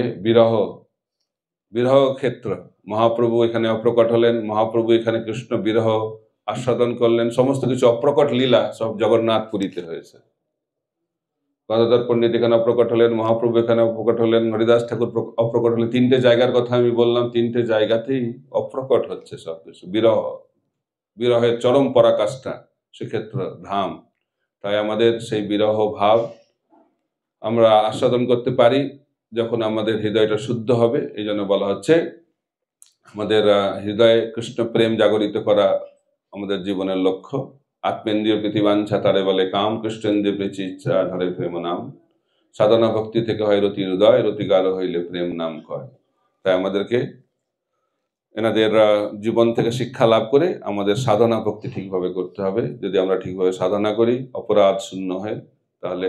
S1: বিরহ ক্ষেত্র, মহাপ্রভু এখানে অপ্রকট হলেন, মহাপ্রভু এখানে কৃষ্ণ বিরহ আস্বাদন করলেন, সমস্ত কিছু অপ্রকট লীলা সব জগন্নাথ পুরীতে হয়েছে। গদাধর পণ্ডিত এখানে অপ্রকট হলেন, মহাপ্রভু এখানে অপ্রকট হলেন, হরিদাস ঠাকুর অপ্রকট হলেন। তিনটে জায়গার কথা আমি বললাম, তিনটে জায়গাতেই অপ্রকট হচ্ছে সবকিছু। বিরহের চরম পরাকাষ্ঠা শ্রীক্ষেত্র ধাম। তাই আমাদের সেই বিরহ ভাব আমরা আস্বাদন করতে পারি যখন আমাদের হৃদয়টা শুদ্ধ হবে। এই জন্য বলা হচ্ছে আমাদের হৃদয়ে কৃষ্ণ প্রেম জাগরিত করা আমাদের জীবনের লক্ষ্য। আত্মেন্দ্রিয় প্রীতিবাঞ্ছা তারে বলে কাম, কৃষ্ণেন্দ্রিয় প্রীতি ইচ্ছা ধরে প্রেম নাম। সাধনা ভক্তি থেকে হয় রতি হৃদয়, রতি গাঢ় হইলে প্রেম নাম কয়। তাই আমাদেরকে এনাদের জীবন থেকে শিক্ষা লাভ করে আমাদের সাধনা ভক্তি ঠিকভাবে করতে হবে। যদি আমরা ঠিকভাবে সাধনা করি, অপরাধ শূন্য হয়, তাহলে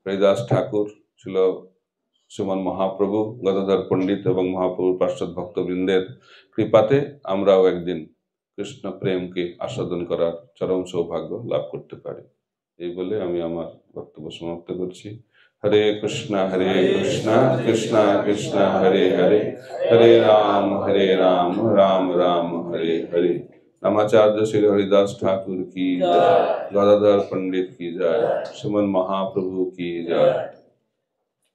S1: হরিদাস ঠাকুর ছিল শ্রীমন মহাপ্রভু, গদাধর পণ্ডিত এবং মহাপ্রভুর পার্শ্বদ ভক্তবৃন্দের কৃপাতে আমরাও একদিন কৃষ্ণ প্রেমকে আস্বাদন করার চরম সৌভাগ্য লাভ করতে পারি। এই বলে আমি আমার বক্তব্য সমাপ্ত করছি। হরে কৃষ্ণ কৃষ্ণ কৃষ্ণ হরে হরে, হরে রাম রাম রাম হরে হরে। रामाचार्य श्री हरिदास ठाकुर की जय, गदाधर पंडित की जय, श्रीमन महाप्रभु की जय।